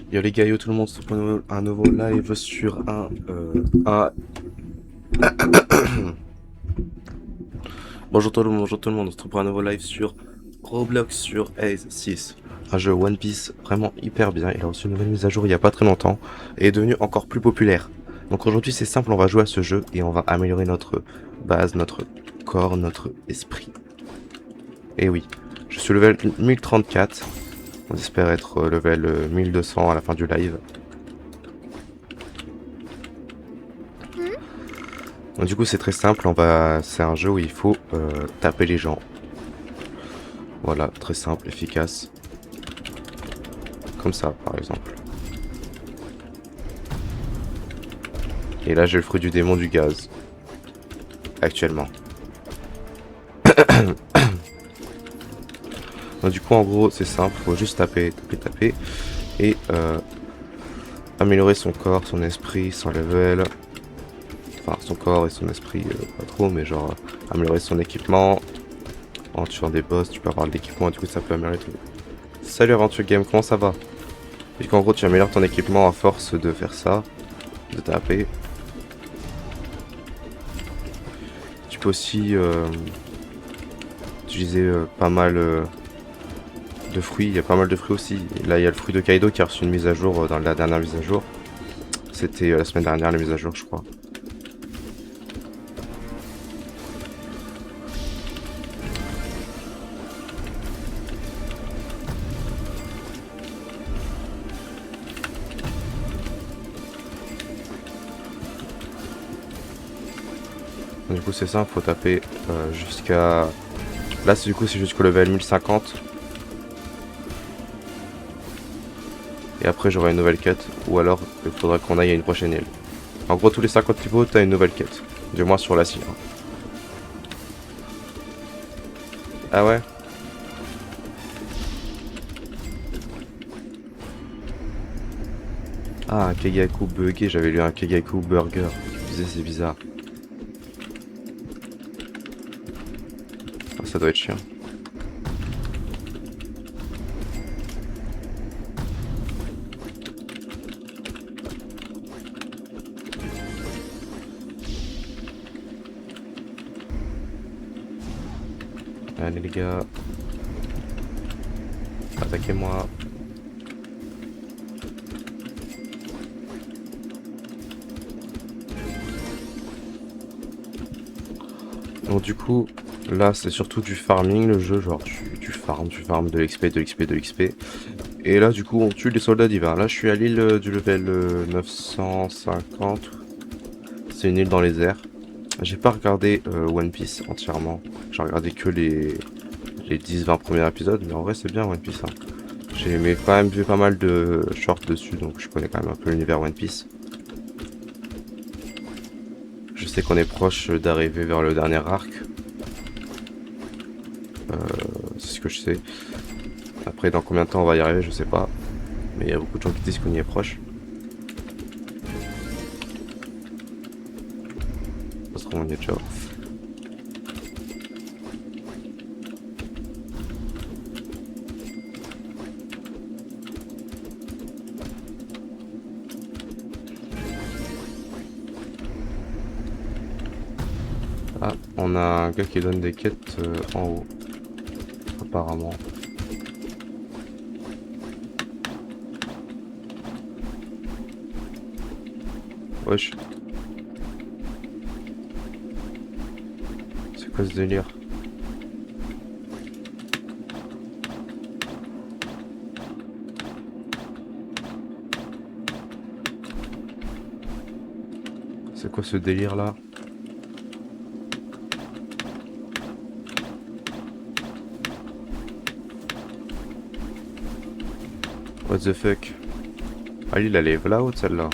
Yo les gars, yo tout le monde, c'est pour un nouveau live sur un... bonjour tout le monde, on se retrouve pour un nouveau live sur Roblox sur Ace 6. Un jeu One Piece vraiment hyper bien, il a reçu une nouvelle mise à jour il y a pas très longtemps et est devenu encore plus populaire. Donc aujourd'hui c'est simple, on va jouer à ce jeu et on va améliorer notre base, notre corps, notre esprit. Et oui, je suis level 1034, on espère être level 1200 à la fin du live. Donc, du coup c'est très simple, c'est un jeu où il faut taper les gens. Voilà, très simple, efficace. Comme ça par exemple. Et là j'ai le fruit du démon du gaz. Actuellement. Donc du coup en gros c'est simple, faut juste taper. Et améliorer son corps, son esprit, son level. Enfin son corps et son esprit pas trop, mais genre améliorer son équipement. En tuant des boss, tu peux avoir de l'équipement et du coup ça peut améliorer tout. Salut Aventure Game, comment ça va? Et qu'en gros tu améliores ton équipement à force de faire ça, de taper. Tu peux aussi utiliser pas mal de fruits, il y a pas mal de fruits aussi. Là il y a le fruit de Kaido qui a reçu une mise à jour dans la dernière mise à jour. C'était la semaine dernière la mise à jour je crois. Du coup c'est ça, faut taper jusqu'à... Là du coup c'est jusqu'au level 1050. Et après j'aurai une nouvelle quête. Ou alors il faudra qu'on aille à une prochaine île. En gros tous les 50 niveaux t'as une nouvelle quête. Du moins sur la cire. Ah ouais? Ah un Kegaku bugué, j'avais lu un Kegaku burger. Je disais c'est bizarre. Ah, ça doit être chiant. Allez les gars. Attaquez-moi. Donc du coup, là c'est surtout du farming le jeu, genre tu farmes de l'XP, de l'XP, de l'XP. Et là du coup on tue les soldats d'hiver. Là je suis à l'île du level 950. C'est une île dans les airs. J'ai pas regardé One Piece entièrement. J'ai regardé que les 10-20 premiers épisodes, mais en vrai c'est bien One Piece. Hein. J'ai quand même vu pas mal de shorts dessus, donc je connais quand même un peu l'univers One Piece. Je sais qu'on est proche d'arriver vers le dernier arc. C'est ce que je sais. Après, dans combien de temps on va y arriver, je sais pas. Mais il y a beaucoup de gens qui disent qu'on y est proche. Ça se trouve, on y est déjà. Ah, on a un gars qui donne des quêtes en haut. Apparemment. Wesh. C'est quoi ce délire? C'est quoi ce délire là? What the fuck? Ah, il a les là haute celle-là.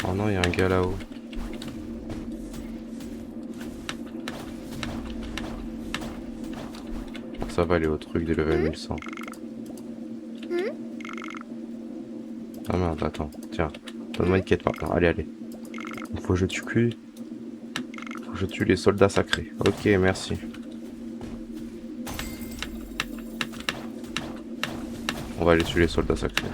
Oh non, il y a un gars là-haut. Ça va aller au truc des level 1100. Ah merde, attends, tiens. Donne-moi une quête maintenant. Allez, allez. Faut que je tue qui? Faut que je tue les soldats sacrés. Ok, merci. On va aller tuer les soldats sacrés.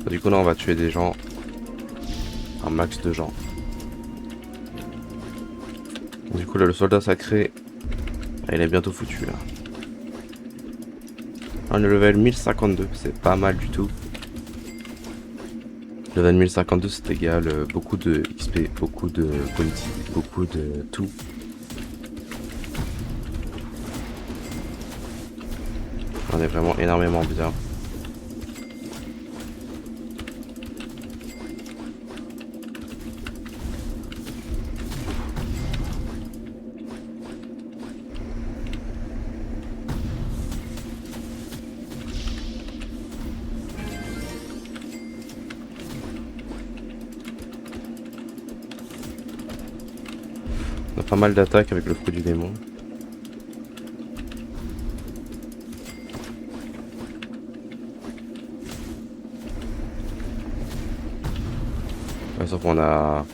Du coup là on va tuer des gens. Un max de gens. Du coup là le soldat sacré, il est bientôt foutu là. On est level 1052, c'est pas mal du tout. Level 1052 c'est égal beaucoup de XP, beaucoup de quality, beaucoup de tout. On est vraiment énormément bien. On a pas mal d'attaques avec le fruit du démon. Par exemple on a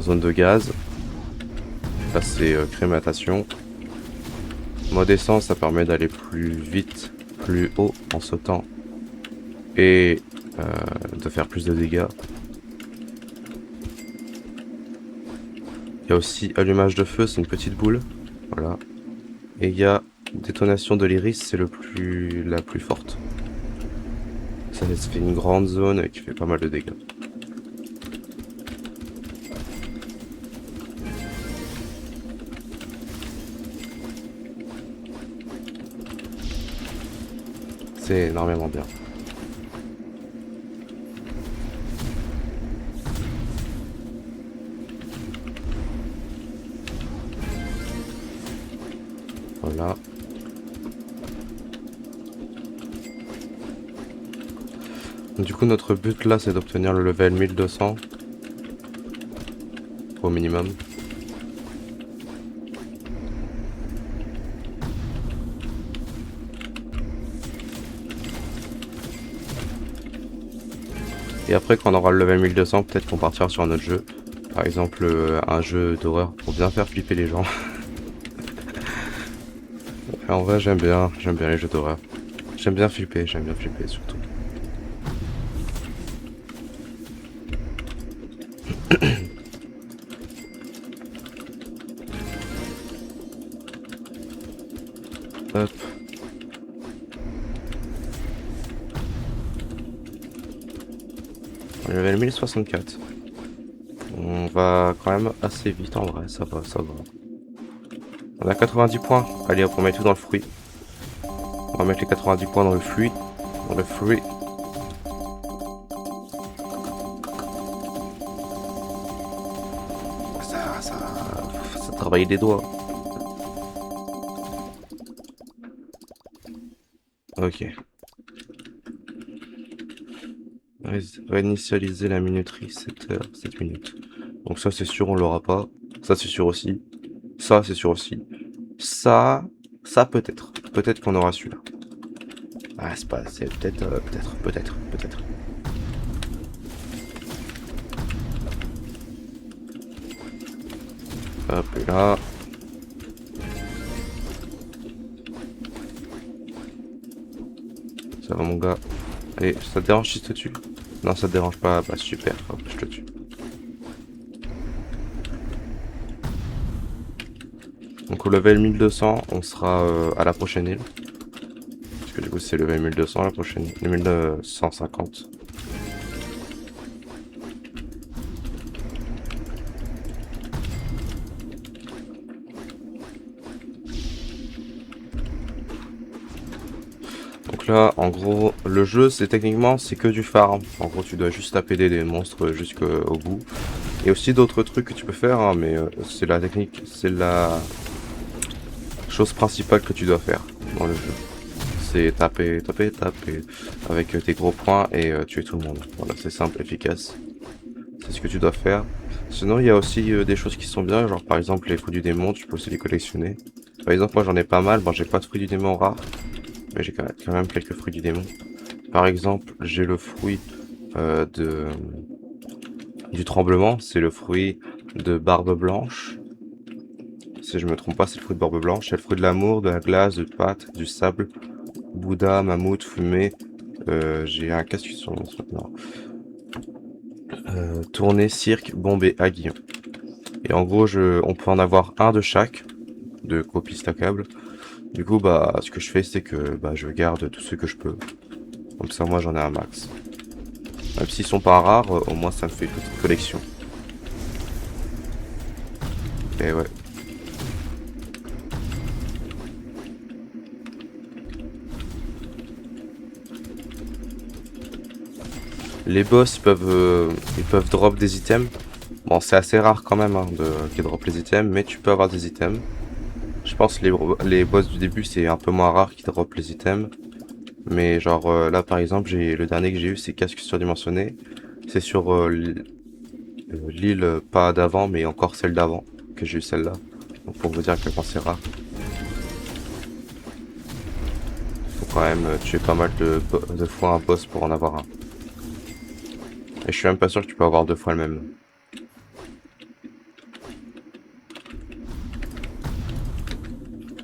zone de gaz. Là c'est crématation. Mode essence ça permet d'aller plus vite, plus haut en sautant. Et de faire plus de dégâts. Il y a aussi allumage de feu, c'est une petite boule. Voilà. Et il y a détonation de l'iris, c'est la plus forte. Ça fait une grande zone qui fait pas mal de dégâts. C'est énormément bien. Voilà. Du coup notre but là c'est d'obtenir le level 1200 au minimum. Et après quand on aura le level 1200 peut-être qu'on partira sur un autre jeu. Par exemple un jeu d'horreur pour bien faire flipper les gens. En vrai j'aime bien les jeux d'horreur. J'aime bien flipper surtout. Hop. On est level 1064. On va quand même assez vite en vrai, ça va, ça va. On a 90 points. Allez hop, on met tout dans le fruit. On va mettre les 90 points dans le fruit. Dans le fruit. Ça travaille les doigts. Ok. Réinitialiser la minuterie, 7 heures, 7 minutes. Donc ça c'est sûr on l'aura pas. Ça c'est sûr aussi. Ça c'est sûr aussi. Ça peut-être. Peut-être qu'on aura celui-là. Ah c'est pas, c'est peut-être, peut-être. Hop et là. Ça va mon gars. Allez, ça te dérange si je te tue? Non, ça te dérange pas. Bah super, hop, je te tue. Donc au level 1200, on sera à la prochaine île. Parce que du coup c'est level 1200 la prochaine île. 1250. Donc là, en gros, le jeu, c'est techniquement, c'est que du farm. En gros, tu dois juste taper des monstres jusqu'au bout. Et aussi d'autres trucs que tu peux faire, hein, mais c'est la technique, c'est la chose principale que tu dois faire dans le jeu. C'est taper avec tes gros points et tuer tout le monde. Voilà, c'est simple, efficace. C'est ce que tu dois faire. Sinon, il y a aussi des choses qui sont bien, genre par exemple les fruits du démon, tu peux aussi les collectionner. Par exemple, moi j'en ai pas mal, bon j'ai pas de fruits du démon rares, mais j'ai quand même quelques fruits du démon. Par exemple, j'ai le fruit euh, de, du tremblement, c'est le fruit de barbe blanche. Si je me trompe pas, c'est le fruit de barbe blanche. C'est le fruit de l'amour, de la glace, de pâte, du sable, Bouddha, mammouth, fumée. J'ai un casque sur mon maintenant. Tournée, cirque, bombe et aiguillon. Et en gros, on peut en avoir un de chaque, de copies stackables. Du coup, bah, ce que je fais, c'est que bah, je garde tous ceux que je peux. Comme ça, moi, j'en ai un max. Même s'ils sont pas rares, au moins, ça me fait une petite collection. Et ouais. Les boss, ils peuvent drop des items. Bon, c'est assez rare quand même hein, qu'ils drop les items, mais tu peux avoir des items. Je pense que les boss du début, c'est un peu moins rare qu'ils drop les items. Mais genre là, par exemple, le dernier que j'ai eu, c'est casque surdimensionné. C'est sur l'île pas d'avant, mais encore celle d'avant, que j'ai eu celle-là. Donc pour vous dire à quel point c'est rare. Faut quand même tuer pas mal de fois un boss pour en avoir un. Et je suis même pas sûr que tu peux avoir deux fois le même.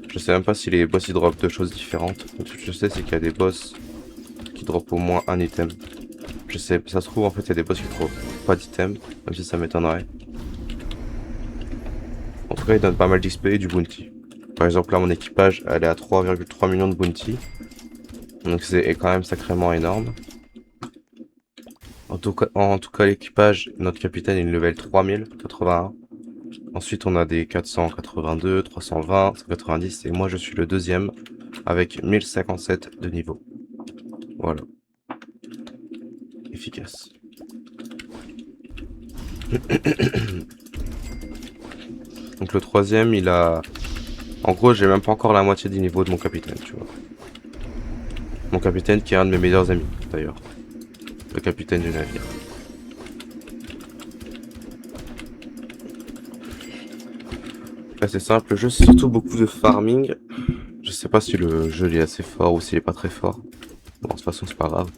Je sais même pas si les boss ils drop deux choses différentes. Tout ce que je sais c'est qu'il y a des boss qui drop au moins un item. Je sais, ça se trouve en fait il y a des boss qui drop pas d'item, même si ça m'étonnerait. En tout cas ils donnent pas mal d'XP et du bounty. Par exemple là mon équipage elle est à 3,3 millions de bounty. Donc c'est quand même sacrément énorme. En tout cas l'équipage, notre capitaine il est level 3081. Ensuite on a des 482, 320, 190 et moi je suis le deuxième avec 1057 de niveau. Voilà. Efficace. Donc le troisième il a... En gros j'ai même pas encore la moitié du niveau de mon capitaine, tu vois. Mon capitaine qui est un de mes meilleurs amis d'ailleurs. Le capitaine du navire. Là c'est simple, le jeu c'est surtout beaucoup de farming. Je sais pas si le jeu est assez fort ou s'il est pas très fort. Bon de toute façon c'est pas grave.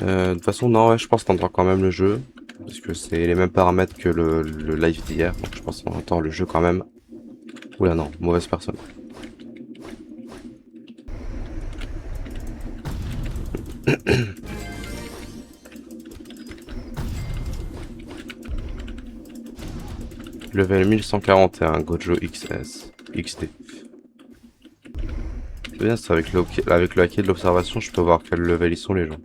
De toute façon non ouais, je pense t'entends quand même le jeu. Parce que c'est les mêmes paramètres que le live d'hier. Donc je pense qu'on entend le jeu quand même. Oula non, mauvaise personne. Level 1141, Gojo XS. XD. C'est bien, c'est avec le hacker de l'observation, je peux voir quel level ils sont les gens.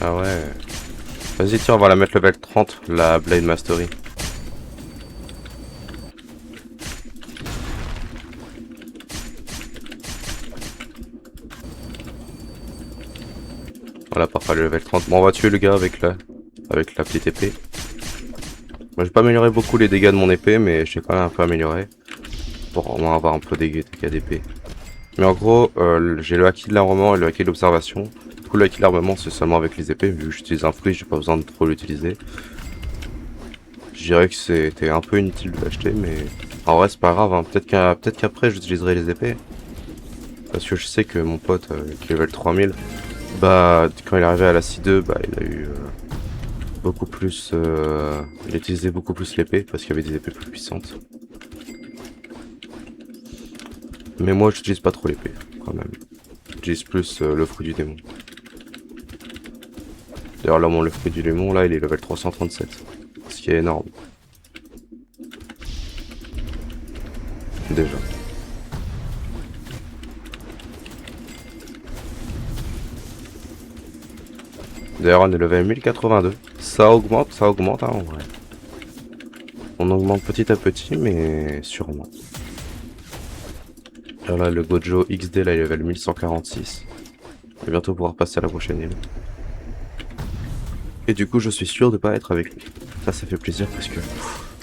Ah ouais. Vas-y, tiens, on va la mettre level 30, la Blade Mastery. Voilà, parfait, le level 30. Bon, on va tuer le gars avec la petite épée. Moi, j'ai pas amélioré beaucoup les dégâts de mon épée, mais j'ai quand même un peu amélioré. Pour au moins avoir un peu des dégâts d'épée. Mais en gros, j'ai le haki de l'armement et le haki de l'observation. Du coup, le haki de l'armement, c'est seulement avec les épées. Vu que j'utilise un fruit, j'ai pas besoin de trop l'utiliser. Je dirais que c'était un peu inutile de l'acheter, mais en vrai, c'est pas grave. Hein. Peut-être qu'après, j'utiliserai les épées. Parce que je sais que mon pote, qui est level 3000, bah, quand il est arrivé à la C2, bah, il a eu beaucoup plus. Il a utilisé beaucoup plus l'épée parce qu'il y avait des épées plus puissantes. Mais moi, j'utilise pas trop l'épée, quand même. J'utilise plus le fruit du démon. D'ailleurs, là, le fruit du démon, là, il est level 337. Ce qui est énorme. Déjà. D'ailleurs, on est level 1082. Ça augmente, hein, en vrai. On augmente petit à petit, mais sûrement. Alors là, le Gojo XD, là, il est level 1146. Je vais bientôt pouvoir passer à la prochaine île. Et du coup, je suis sûr de pas être avec lui. Ça fait plaisir parce que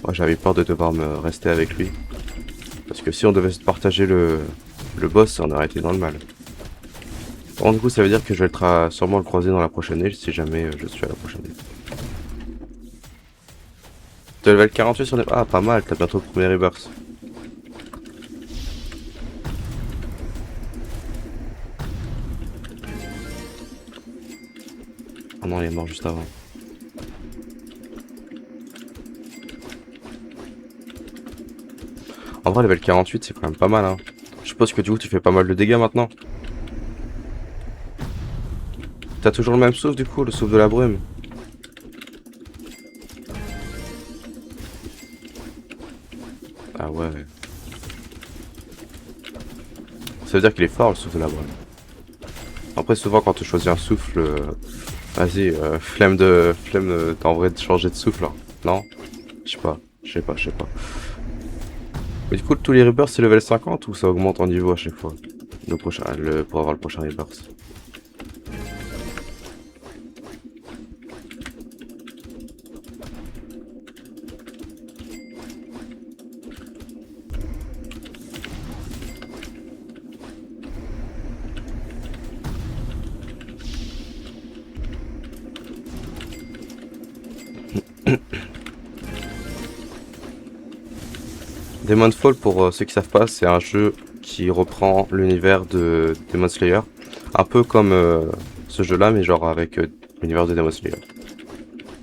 moi, j'avais peur de devoir me rester avec lui. Parce que si on devait se partager le boss, on aurait été dans le mal. Bon, du coup, ça veut dire que je vais sûrement le croiser dans la prochaine île si jamais je suis à la prochaine île. T'as level 48 sur les... Ah, pas mal, t'as bientôt le premier rebirth. Ah non, il est mort juste avant. En vrai, level 48, c'est quand même pas mal, hein. Je suppose que du coup, tu fais pas mal de dégâts maintenant. T'as toujours le même souffle, du coup, le souffle de la brume. Ah ouais. Ça veut dire qu'il est fort, le souffle de la brume. Après, souvent, quand tu choisis un souffle... Vas-y, en vrai, de changer de souffle, hein. Non? Je sais pas. Mais du coup, tous les rebirths, c'est level 50 ou ça augmente en niveau à chaque fois? Pour avoir le prochain rebirth. Demon's Fall, pour ceux qui savent pas, c'est un jeu qui reprend l'univers de Demon Slayer. Un peu comme ce jeu-là, mais genre avec l'univers de Demon Slayer.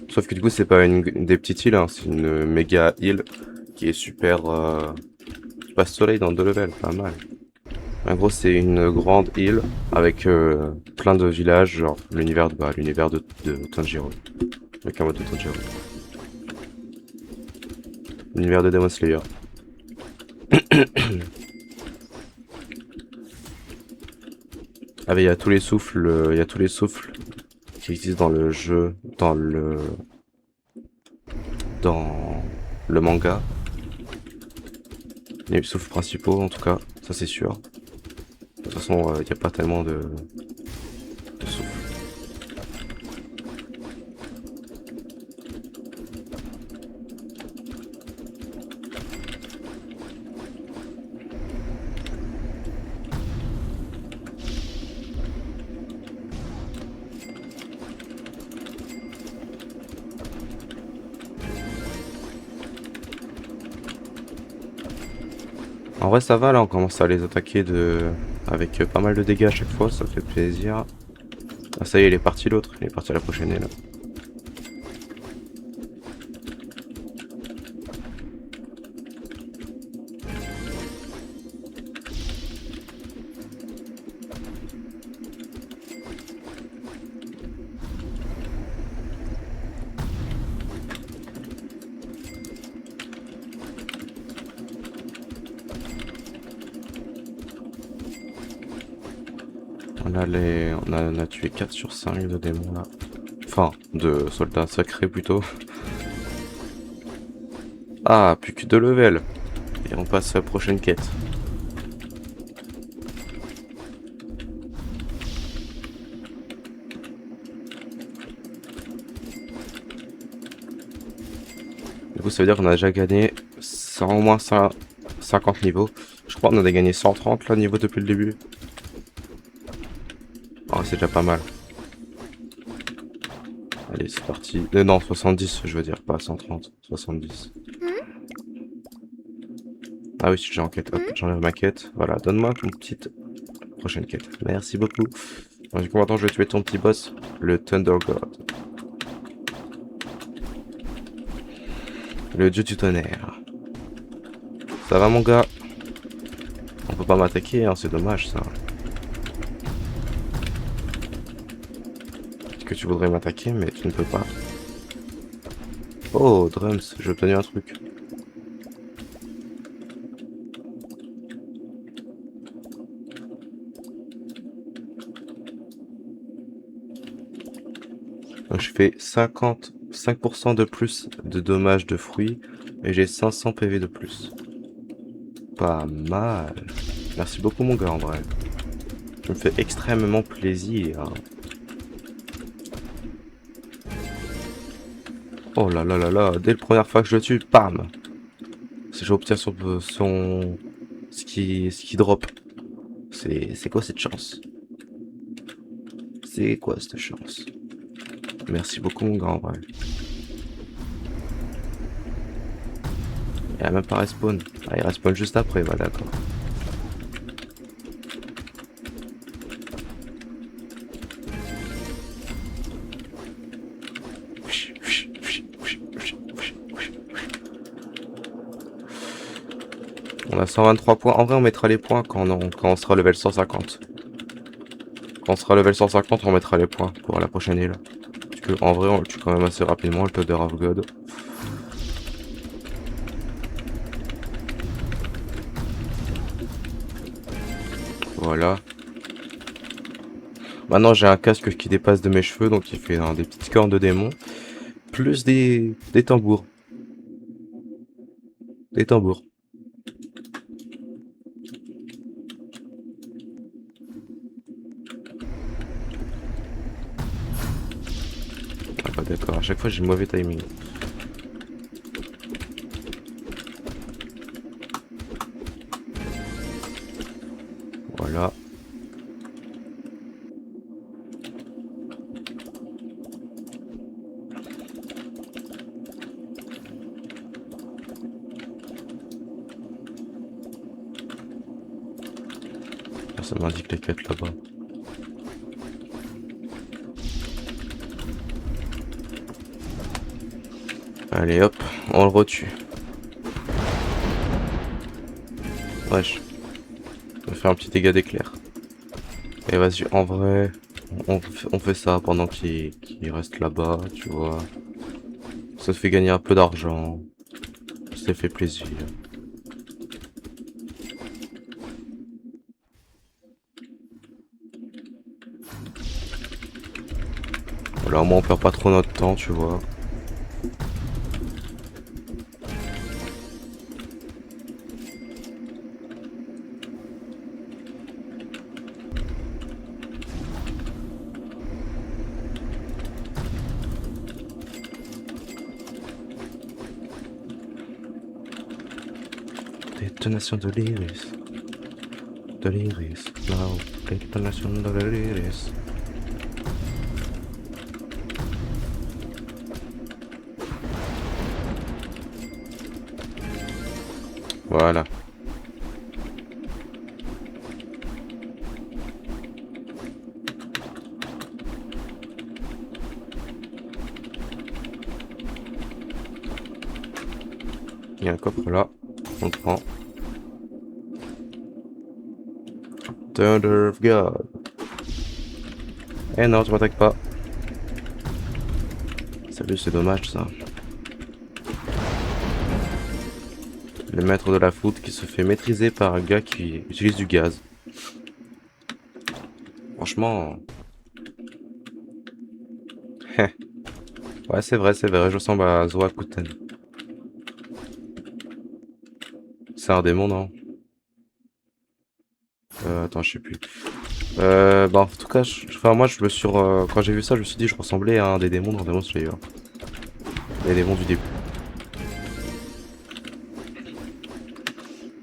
Sauf que du coup, c'est pas une des petites îles, hein, c'est une méga île qui est super... passe soleil dans 2 levels, pas mal. En gros, c'est une grande île avec plein de villages, genre l'univers de Tanjiro. Avec un mode de Tanjiro. L'univers de Demon Slayer. Ah mais il y a tous les souffles, qui existent dans le jeu, dans le manga. Les souffles principaux en tout cas, ça c'est sûr. De toute façon, il n'y a pas tellement de souffles. En vrai ça va là, on commence à les attaquer avec pas mal de dégâts à chaque fois, ça fait plaisir. Ah ça y est, il est parti l'autre, il est parti à la prochaine île. On a tué 4 sur 5 de démons là. Enfin, de soldats sacrés plutôt. Ah, plus que 2 levels. Et on passe à la prochaine quête. Du coup, ça veut dire qu'on a déjà gagné au moins 50 niveaux. Je crois qu'on en a gagné 130 là, niveau depuis le début. Oh, c'est déjà pas mal. Allez, c'est parti. Non, 70, je veux dire, pas 130. 70. Ah oui, j'ai en quête. Hop, j'enlève ma quête. Voilà, donne-moi une petite prochaine quête. Merci beaucoup. Alors, du coup, maintenant, je vais tuer ton petit boss, le Thunder God. Le dieu du tonnerre. Ça va, mon gars? On peut pas m'attaquer, hein, c'est dommage, ça. Que tu voudrais m'attaquer, mais tu ne peux pas. Oh, Drums, j'ai obtenu un truc. Donc je fais 55% de plus de dommages de fruits et j'ai 500 PV de plus. Pas mal. Merci beaucoup mon gars en vrai. Tu me fais extrêmement plaisir. Oh là là là là, dès la première fois que je le tue, bam! Si j'obtiens son ce qui drop. C'est quoi cette chance? C'est quoi cette chance? Merci beaucoup mon gars en vrai. Il a même pas respawn. Ah, il respawn juste après, bah d'accord. On a 123 points. En vrai, on mettra les points quand on sera level 150. Quand on sera level 150, on mettra les points pour la prochaine île. Parce que en vrai, on le tue quand même assez rapidement, le Powder of God. Voilà. Maintenant, j'ai un casque qui dépasse de mes cheveux, donc il fait des petites cornes de démon. Plus des tambours. Des tambours. Ah bah d'accord, à chaque fois j'ai le mauvais timing. Voilà. Ah, ça m'indique les quêtes là-bas. Allez hop, on le retue. Wesh. On va faire un petit dégât d'éclair. Et vas-y, en vrai, on fait ça pendant qu'il reste là-bas, tu vois. Ça te fait gagner un peu d'argent. Ça fait plaisir. Voilà, au moins on perd pas trop notre temps, tu vois. Détonation de l'iris. De l'iris. Now. Détonation de l'iris. Voilà. Il y a un coffre là. On le prend. Thunder of God. Eh non, tu m'attaques pas. Salut, c'est dommage ça. Le maître de la foudre qui se fait maîtriser par un gars qui utilise du gaz. Franchement... ouais, c'est vrai, je ressemble à Zoakuten. C'est un démon, non? Attends, je sais plus. Bah en tout cas, enfin moi je me suis... quand j'ai vu ça, je me suis dit je ressemblais à un des démons dans Demon Slayer. Les démons du début.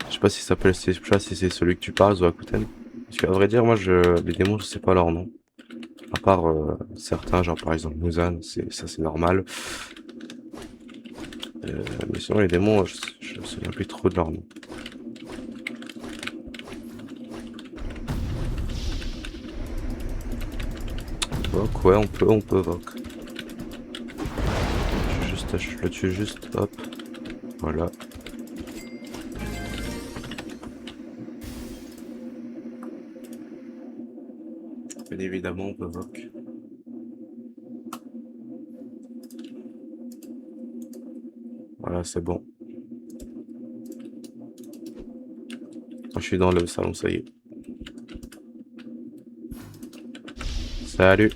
Je sais pas si ça s'appelle... Je sais pas si c'est celui que tu parles, Zoakuten. Parce qu'à vrai dire, moi les démons, je sais pas leur nom. À part certains, genre par exemple Muzan, ça c'est normal. Mais sinon les démons, je me souviens plus trop de leur nom. Vogue, ouais, on peut vogue. Je le tue juste, hop. Voilà. Bien évidemment, on peut vogue. Voilà, c'est bon. Je suis dans le salon, ça y est. Salut.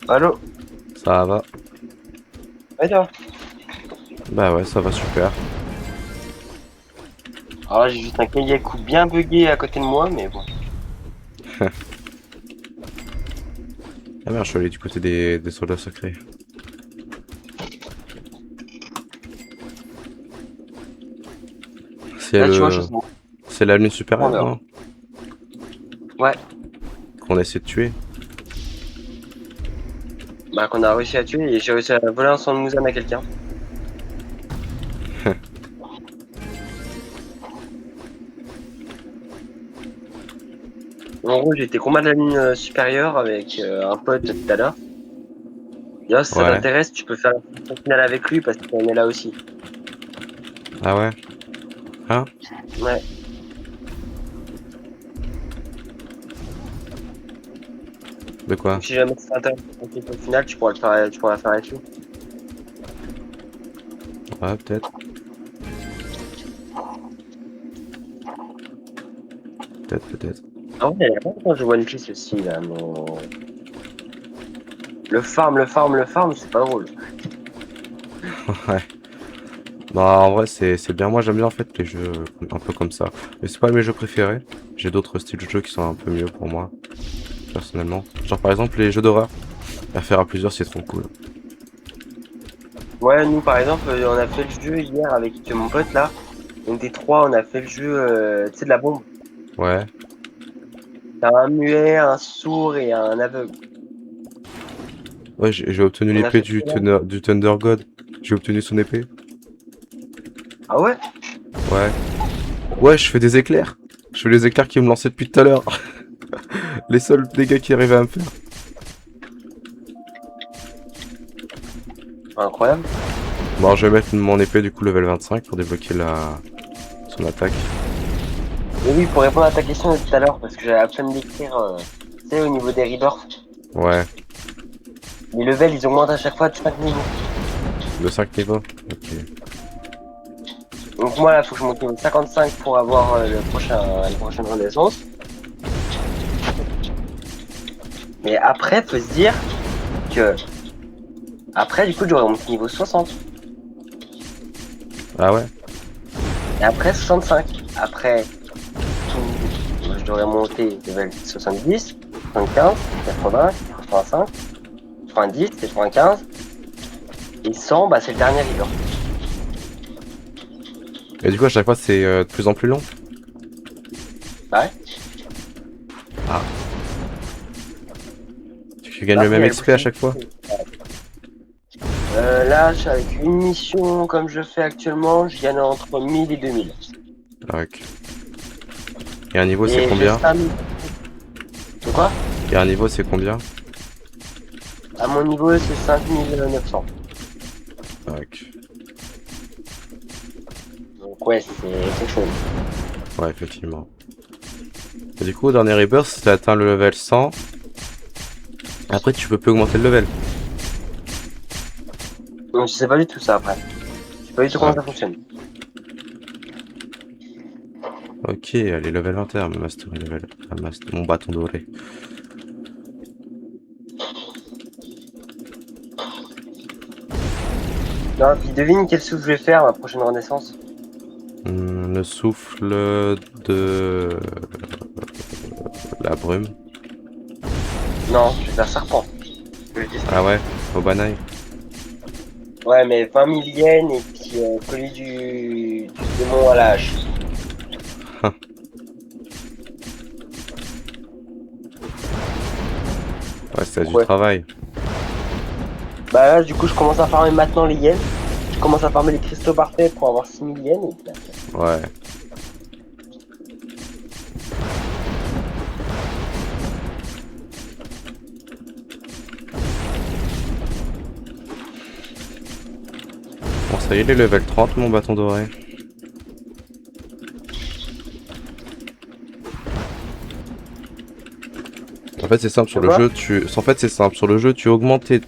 Allô? Ça va? Et toi? Bah ouais, ça va super. Alors j'ai juste un Kayaku bien bugué à côté de moi, mais bon. Ah merde, je suis allé du côté des soldats secrets. C'est Là, tu vois, je le... suis en C'est la lune supérieure, profondeur. non? Ouais, Qu'on essaie de tuer. bah qu'on a réussi à tuer et j'ai réussi à voler un sang de Mouzane à quelqu'un. En gros, j'étais combat de la ligne supérieure avec un pote tout à l'heure. D'ailleurs, si ça Ouais. t'intéresse, tu peux faire la finale avec lui parce qu'on est là aussi. Ah ouais? Hein? Ouais. De quoi? Donc si jamais ça t'intéresse au final, tu pourras le faire avec lui. Ouais, peut-être. Peut-être, peut-être. Ah ouais, il y a pas longtemps que je joue One Piece aussi là, mais le farm, c'est pas drôle. Ouais. Bah en vrai c'est bien, moi j'aime bien en fait les jeux un peu comme ça. Mais c'est pas mes jeux préférés. J'ai d'autres styles de jeux qui sont un peu mieux pour moi, personnellement. Genre par exemple les jeux d'horreur. À faire à plusieurs c'est trop cool. Ouais, nous par exemple, on a fait le jeu hier avec mon pote là. On était trois, on a fait le jeu, tu sais, de la bombe. Ouais. T'as un muet, un sourd et un aveugle. Ouais, j'ai obtenu On a l'épée fait ça. Du Thunder God. J'ai obtenu son épée. Ah ouais? Ouais. Ouais, je fais des éclairs. Je fais les éclairs qui me lançaient depuis tout à l'heure. Les seuls dégâts qui arrivaient à me faire. Incroyable. Bon, je vais mettre mon épée du coup level 25 pour débloquer son attaque. Et oui, pour répondre à ta question de tout à l'heure, parce que j'avais à peine d'écrire, tu sais, au niveau des rebirths, Ouais. les levels ils augmentent à chaque fois de 5 niveaux. De 5 niveaux. Ok. Donc moi là, faut que je monte niveau 55 pour avoir la prochaine renaissance. Mais après, faut se dire que après, du coup, j'aurai mon niveau 60. Ah ouais? Et après, 65. Après, je devrais monter level 70, 75, 80, 85, 90, 95. Et 100, bah, c'est le dernier river. Et du coup à chaque fois c'est de plus en plus long. Bah ouais. Ah. Tu gagnes Bah, le après, il même y a le XP à bouclier. chaque fois? Là, avec une mission comme je fais actuellement, je gagne entre 1000 et 2000. Ah, ok. Et un niveau c'est Et j'ai combien? 5000. De quoi? Et un niveau c'est combien? À mon niveau, c'est 5900. Ah, ok. Donc ouais, c'est quelque chose. Ouais, effectivement. Et du coup, au dernier Rebirth, tu as atteint le level 100. Après, tu peux plus augmenter le level. Donc je sais pas du tout ça après. Je sais pas du tout Ah, comment ça ok. fonctionne. Ok, allez, level 21, master level. Ah, mon bâton doré. Non, puis devine quel souffle je vais faire ma prochaine renaissance. Le souffle de la brume. Non, je vais faire serpent. Je vais le tester. Ah ouais, Obanaï. Ouais, mais 20 000 yens et puis celui du démon à la hache. Ouais, c'est du Ouais. travail. Bah là, du coup, je commence à farmer maintenant les yens. Je commence à farmer les cristaux parfaits pour avoir 6000 yens. Et puis, Ouais. Bon, ça y est, il est level 30, mon bâton doré. En fait, c'est simple sur tu le vois? jeu. En fait, c'est simple sur le jeu. Tu augmentes tes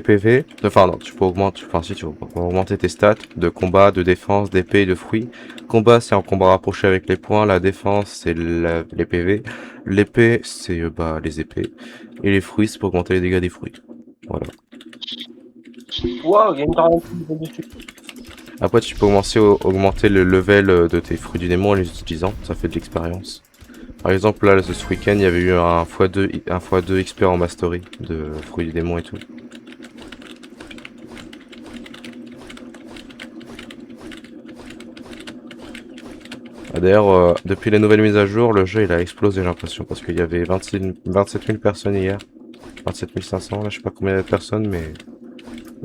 PV. Enfin, non, tu peux augmenter. Enfin, si tu peux augmenter tes stats de combat, de défense, d'épée et de fruits. Combat, c'est en combat rapproché avec les points. La défense, c'est les PV. L'épée, c'est bah les épées. Et les fruits, c'est pour augmenter les dégâts des fruits. Voilà. Wow, il y a une tornade dessus. Après, tu peux augmenter le level de tes fruits du démon en les utilisant, ça fait de l'expérience. Par exemple, là, ce week-end, il y avait eu un x2 expert en mastery de fruits du démon et tout. Ah, d'ailleurs, depuis les nouvelles mises à jour, le jeu il a explosé, j'ai l'impression, parce qu'il y avait 27 000 personnes hier. 27 500, là, je sais pas combien de personnes, mais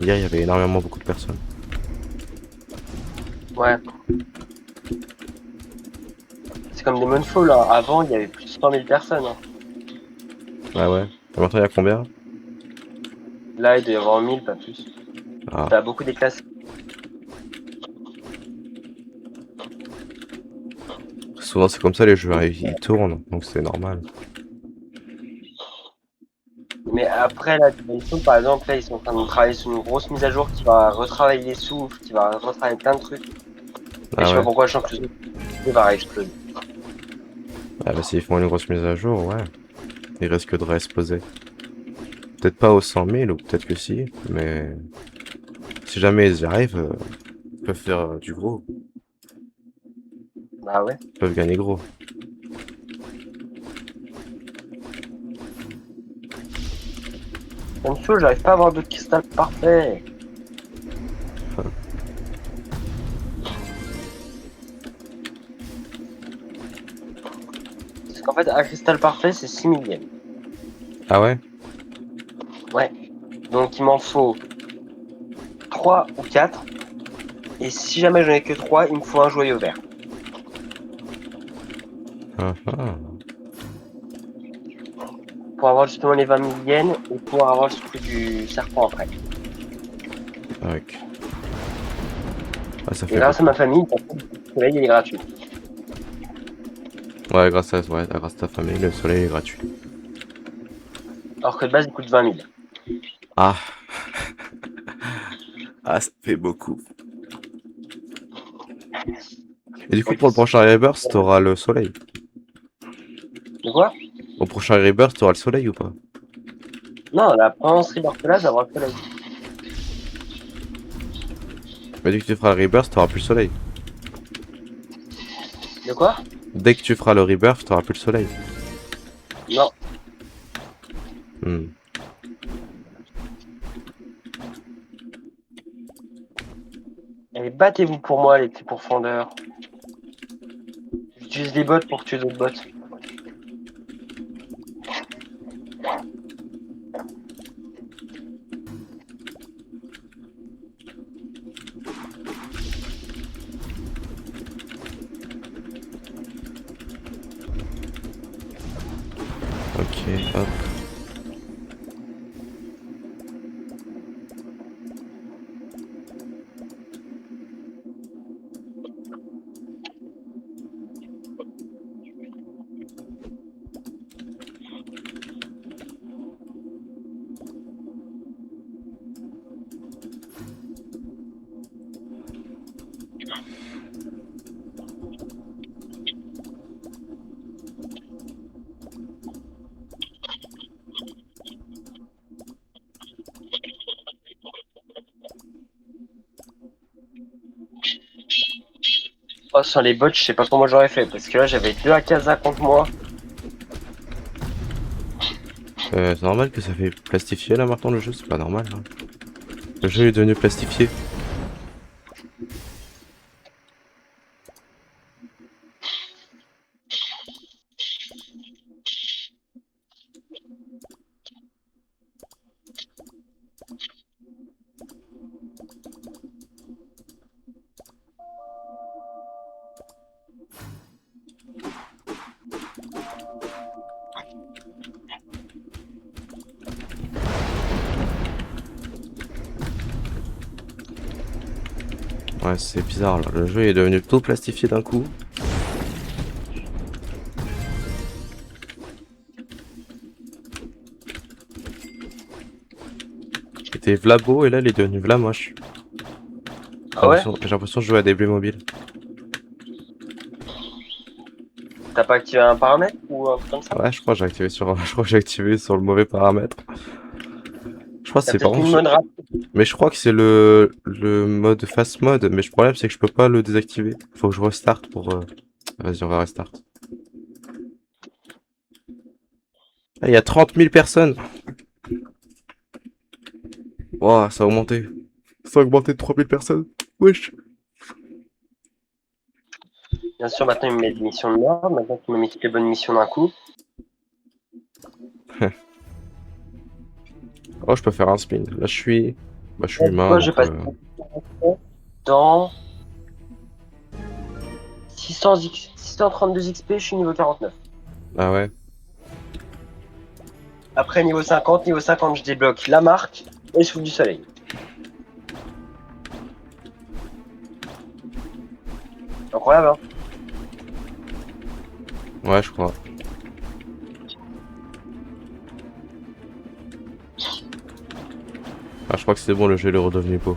hier, il y avait énormément beaucoup de personnes. Ouais. C'est comme Demon's Fall, hein. Avant, il y avait plus de 100 000 personnes. Hein. Ah ouais. Et maintenant, il y a combien? Là, il doit y avoir 1000, pas plus. Ah. T'as beaucoup des classes. Souvent, c'est comme ça, les jeux, hein, ils tournent, donc c'est normal. Mais après, là, Demon's Fall, par exemple, là, ils sont en train de travailler sur une grosse mise à jour qui va retravailler les souffles, qui va retravailler plein de trucs. Et je Ah sais pas ouais. pourquoi je sens que le jeu va exploser. Ah bah, s'ils font une grosse mise à jour, ouais. Il risque de réexploser. Peut-être pas aux 100 000, ou peut-être que si, mais si jamais ils y arrivent, ils peuvent faire du gros. Bah ouais. Ils peuvent gagner gros. Demon's Fall, j'arrive pas à avoir de cristal parfait. Parce qu'en fait, un cristal parfait, c'est 6 millièmes. Ah ouais? Ouais. Donc, il m'en faut 3 ou 4. Et si jamais j'en ai que 3, il me faut un joyau vert. Ah, ah. Pour avoir justement les 20 000 yens et pour avoir le truc du serpent après. Ok. Ah, ça Et fait grâce à beaucoup. ma famille, le soleil il est gratuit. Ouais, grâce à ta famille, le soleil est gratuit. Alors que de base, il coûte 20 000. Ah. Ah, ça fait beaucoup. Et du coup, pour le prochain Rebirth, t'auras le soleil. De quoi? Au prochain Rebirth, t'auras le soleil ou pas? Non, la première Rebirth là, ça va le soleil. Mais dès que tu feras le Rebirth, t'auras plus le soleil. De quoi? Dès que tu feras le Rebirth, t'auras plus le soleil. Non. Hmm. Allez, battez-vous pour moi, les petits pourfendeurs. J'utilise des bots pour tuer d'autres bots. Ok, hop. Oh, sur les bots, je sais pas comment j'aurais fait. Parce que là, j'avais 2 Akaza contre moi. C'est normal que ça fait plastifier là maintenant le jeu, c'est pas normal. Hein. Le jeu est devenu plastifié. Ouais, c'est bizarre là. Le jeu est devenu tout plastifié d'un coup. Il était v'là beau et là il est devenu v'là moche. Ah ouais? J'ai l'impression de jouer à des Playmobil. T'as pas activé un paramètre ou un truc comme ça? Ouais, je crois que j'ai activé sur le mauvais paramètre. Je crois que T'as c'est par peut-être une contre. mode rapide. Mais je crois que c'est le mode fast mode. Mais le problème, c'est que je peux pas le désactiver. Faut que je restart pour. Vas-y, on va restart. Ah, il y a 30 000 personnes. Wow, ça a augmenté. Ça a augmenté de 3 000 personnes. Wesh. Bien sûr, maintenant, il me met des missions de merde. Maintenant, il me met toutes les bonnes missions d'un coup. Oh, je peux faire un spin. Là, je suis. Bah, je suis humain, Pourquoi je donc. passe dans 632 XP, je suis niveau 49. Ah ouais. Après, niveau 50, je débloque la marque et je souffle du soleil. Incroyable, hein? Ouais, je crois. Ah, je crois que c'est bon, le jeu il est redevenu beau.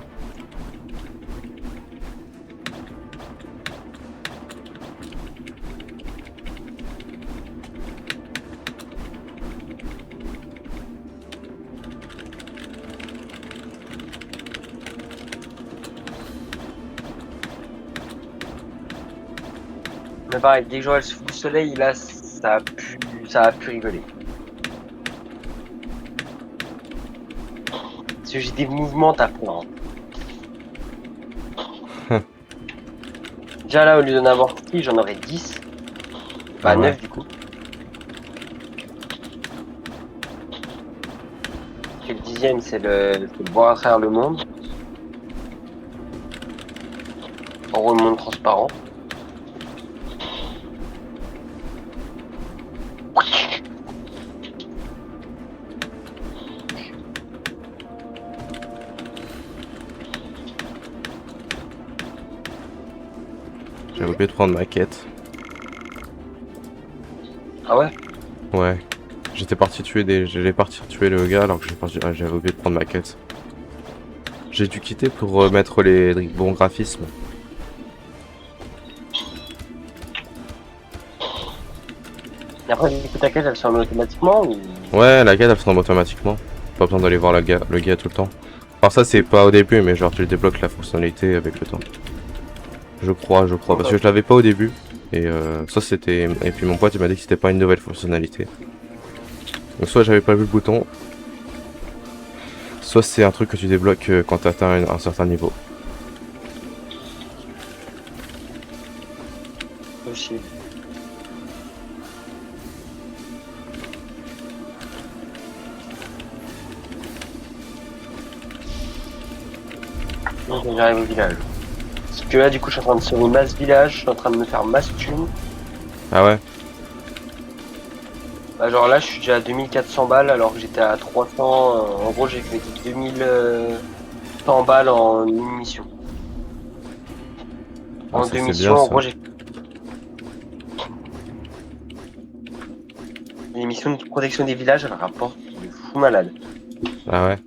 Mais pareil, dès que j'aurai le souffle du soleil, là, ça a pu rigoler. Parce que j'ai des mouvements à plein. Déjà là, au lieu d'en avoir 6, j'en aurais 10. Bah, Ah ouais. 9 du coup. Et le 10e, c'est le voir à travers le monde. En gros, le monde transparent. J'avais oublié de prendre ma quête. Ah ouais? Ouais. J'allais partir tuer le gars alors que j'avais oublié de prendre ma quête. J'ai dû quitter pour remettre les bons graphismes. Et après, du coup, ta quête, elle se remet automatiquement ou... Ouais, la quête elle se tombe automatiquement. Pas besoin d'aller voir le gars tout le temps. Alors ça c'est pas au début mais genre tu débloques la fonctionnalité avec le temps. Je crois, parce que je l'avais pas au début. Et ça c'était. Et puis mon pote il m'a dit que c'était pas une nouvelle fonctionnalité. Donc soit j'avais pas vu le bouton, soit c'est un truc que tu débloques quand tu atteins un certain niveau. Possible. Donc, j'arrive au village. Parce que là, du coup, je suis en train de sauver masse village, je suis en train de me faire masse thune. Ah ouais? Bah, genre là, je suis déjà à 2400 balles alors que j'étais à 300. En gros, j'ai fait 2100 balles en une mission. Ah, En ça, deux c'est missions, bien, en ça. gros, j'ai les missions de protection des villages, elles rapportent de fou malade. Ah ouais?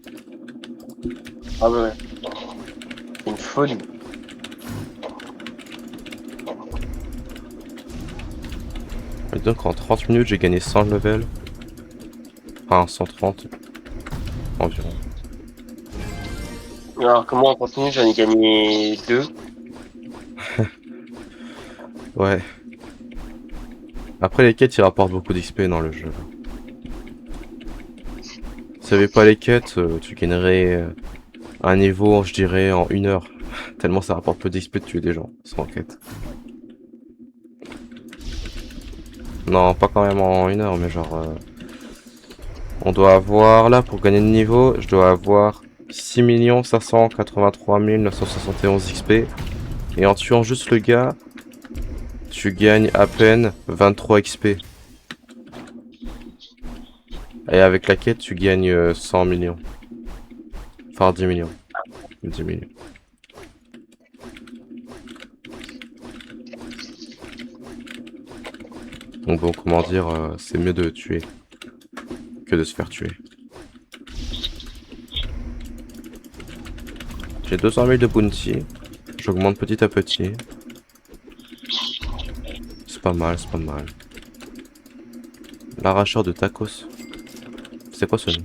Ah ouais, ouais. C'est une folie. Et donc en 30 minutes j'ai gagné 100 level. Enfin 130 environ. Alors que moi, en continu, j'en ai gagné 2. Ouais. Après les quêtes ils rapportent beaucoup d'XP dans le jeu. Si t'avais pas les quêtes, tu gagnerais un niveau, je dirais, en 1 heure. Tellement ça rapporte peu d'XP de tuer des gens sans quête. Non, pas quand même en 1 heure, mais genre... on doit avoir, là, pour gagner de niveau, je dois avoir 6 583 971 XP. Et en tuant juste le gars, tu gagnes à peine 23 XP. Et avec la quête, tu gagnes 100 millions. Enfin, 10 millions. 10 millions. Donc bon, comment dire, c'est mieux de tuer que de se faire tuer. J'ai 200 000 de bounty. J'augmente petit à petit. C'est pas mal, c'est pas mal. L'arracheur de tacos. C'est quoi ce nom?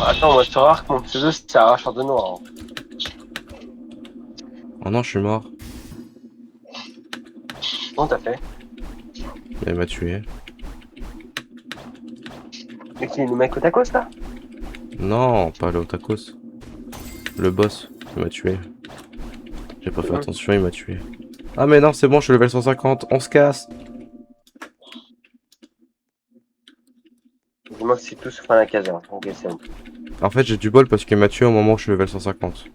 Attends, moi je te rare que mon pseudo c'est Arracheur de Noir. Hein. Oh non, je suis mort. Non, t'as fait. Il m'a tué. Mais qui est le mec au tacos là? Non, pas le tacos. Le boss, il m'a tué. J'ai pas fait attention, il m'a tué. Ah mais non, c'est bon, je suis level 150, on se casse. Dis-moi que c'est tout sauf un Alcazar. Ok, c'est bon. En fait, j'ai du bol parce qu'il m'a tué au moment où je suis level 150.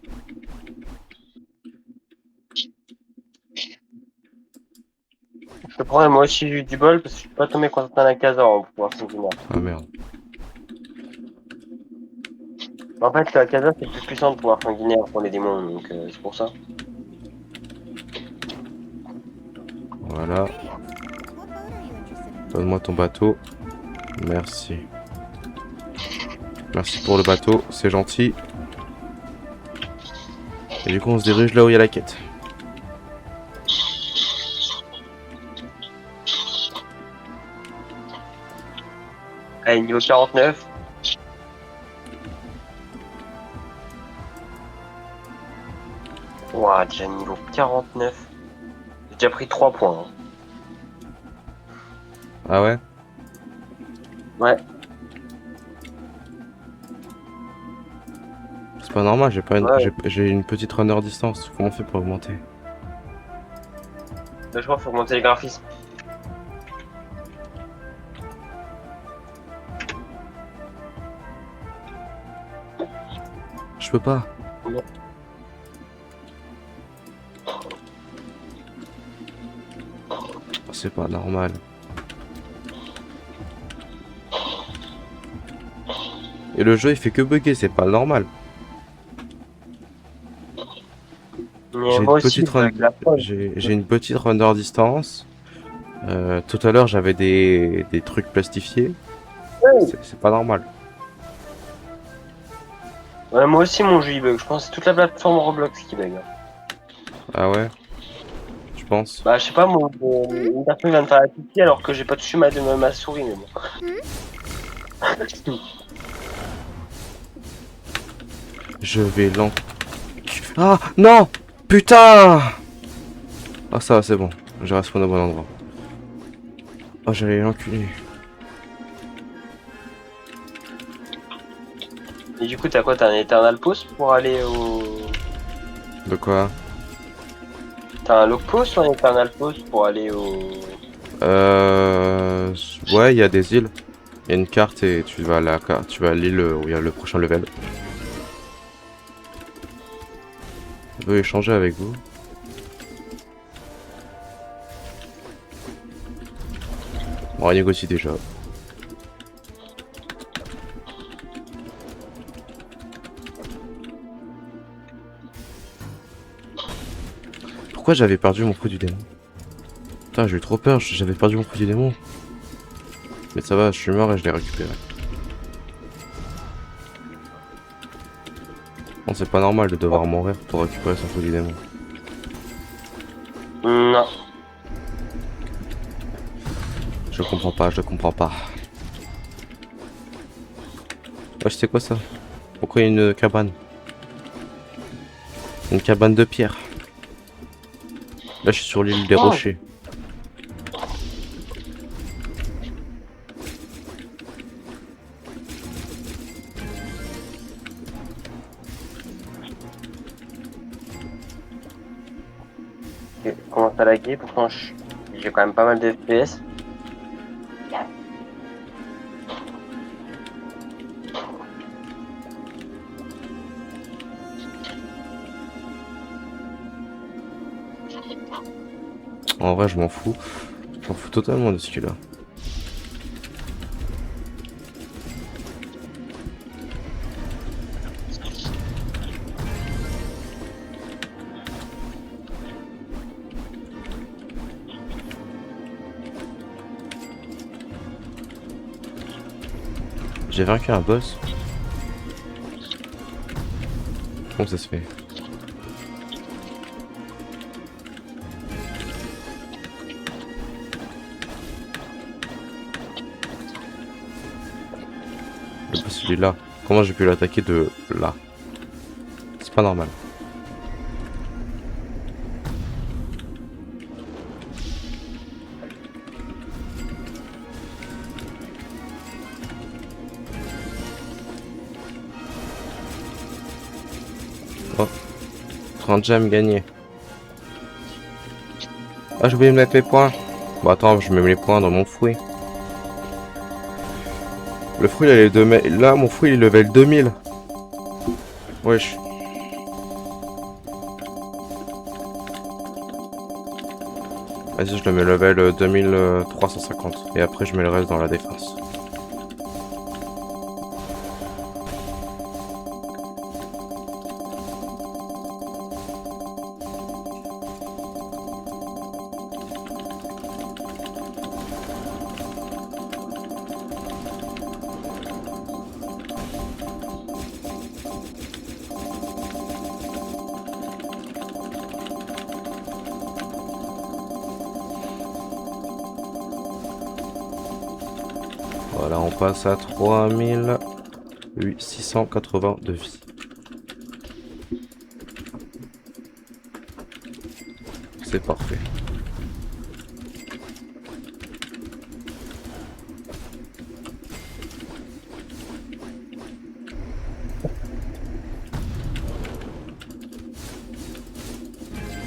Je te prends, moi aussi j'ai eu du bol parce que je suis pas tombé contre un Alcazar pour pouvoir continuer. Ah merde. En fait, le Alcazar c'est plus puissant de pouvoir sanguinaire pour les démons, donc c'est pour ça. Voilà. Donne-moi ton bateau. Merci. Merci pour le bateau, c'est gentil. Et du coup, on se dirige là où il y a la quête. Allez, niveau 49. Ouah, déjà niveau 49. J'ai déjà pris 3 points. Hein. Ah ouais? Ouais. C'est pas normal, j'ai pas une... Ouais. j'ai une petite runner distance. Comment on fait pour augmenter? Là, je crois qu'il faut augmenter les graphismes. Je peux pas. Non. C'est pas normal. Et le jeu il fait que bugger, c'est pas normal. Mais J'ai une moi aussi, petite run... avec la preuve. j'ai une petite runner distance. Tout à l'heure j'avais des trucs plastifiés. Ouais. C'est pas normal. Ouais, moi aussi, mon jeu il bug. Je pense que c'est toute la plateforme Roblox qui bug. Hein. Ah ouais? Tu penses? Bah, je sais pas, une personne vient de faire la pitié alors que j'ai pas touché ma souris, mais bon. Je vais l'en... Ah non! Putain! Ah ça va, c'est bon. J'ai respawn au bon endroit. Oh j'allais l'enculer. Et du coup, t'as quoi? T'as un Eternal Post pour aller au. De quoi? T'as un Log Post ou un Eternal Post pour aller au. Ouais, il y a des îles. Il y a une carte et tu vas à la carte, tu vas à l'île où il y a le prochain level. Je veux échanger avec vous. On va négocier déjà. Pourquoi j'avais perdu mon fruit du démon? Putain, j'ai eu trop peur, j'avais perdu mon fruit du démon. Mais ça va, je suis mort et je l'ai récupéré. Bon, c'est pas normal de devoir mourir pour récupérer son fruit du démon. Non. Je comprends pas, je comprends pas. Wesh, c'est quoi ça? Pourquoi il y a une cabane? Une cabane de pierre. Là, je suis sur l'île des rochers. Ok, commence à laguer, pourtant j'ai quand même pas mal de FPS. En vrai, je m'en fous. Je m'en fous totalement de ce qu'il a. J'ai vaincu un boss. Comment ça se fait? Le boss il est là. Comment j'ai pu l'attaquer de là? C'est pas normal. Oh, 30 gemmes gagnés. Ah, j'ai oublié de mettre mes points. Bon, attends, je mets les points dans mon fruit. Le fruit, il est là, mon fruit, il est level 2000. Wesh. Vas-y, je le mets level 2350. Et après, je mets le reste dans la défense. Voilà, on passe à 3680 de vie. C'est parfait.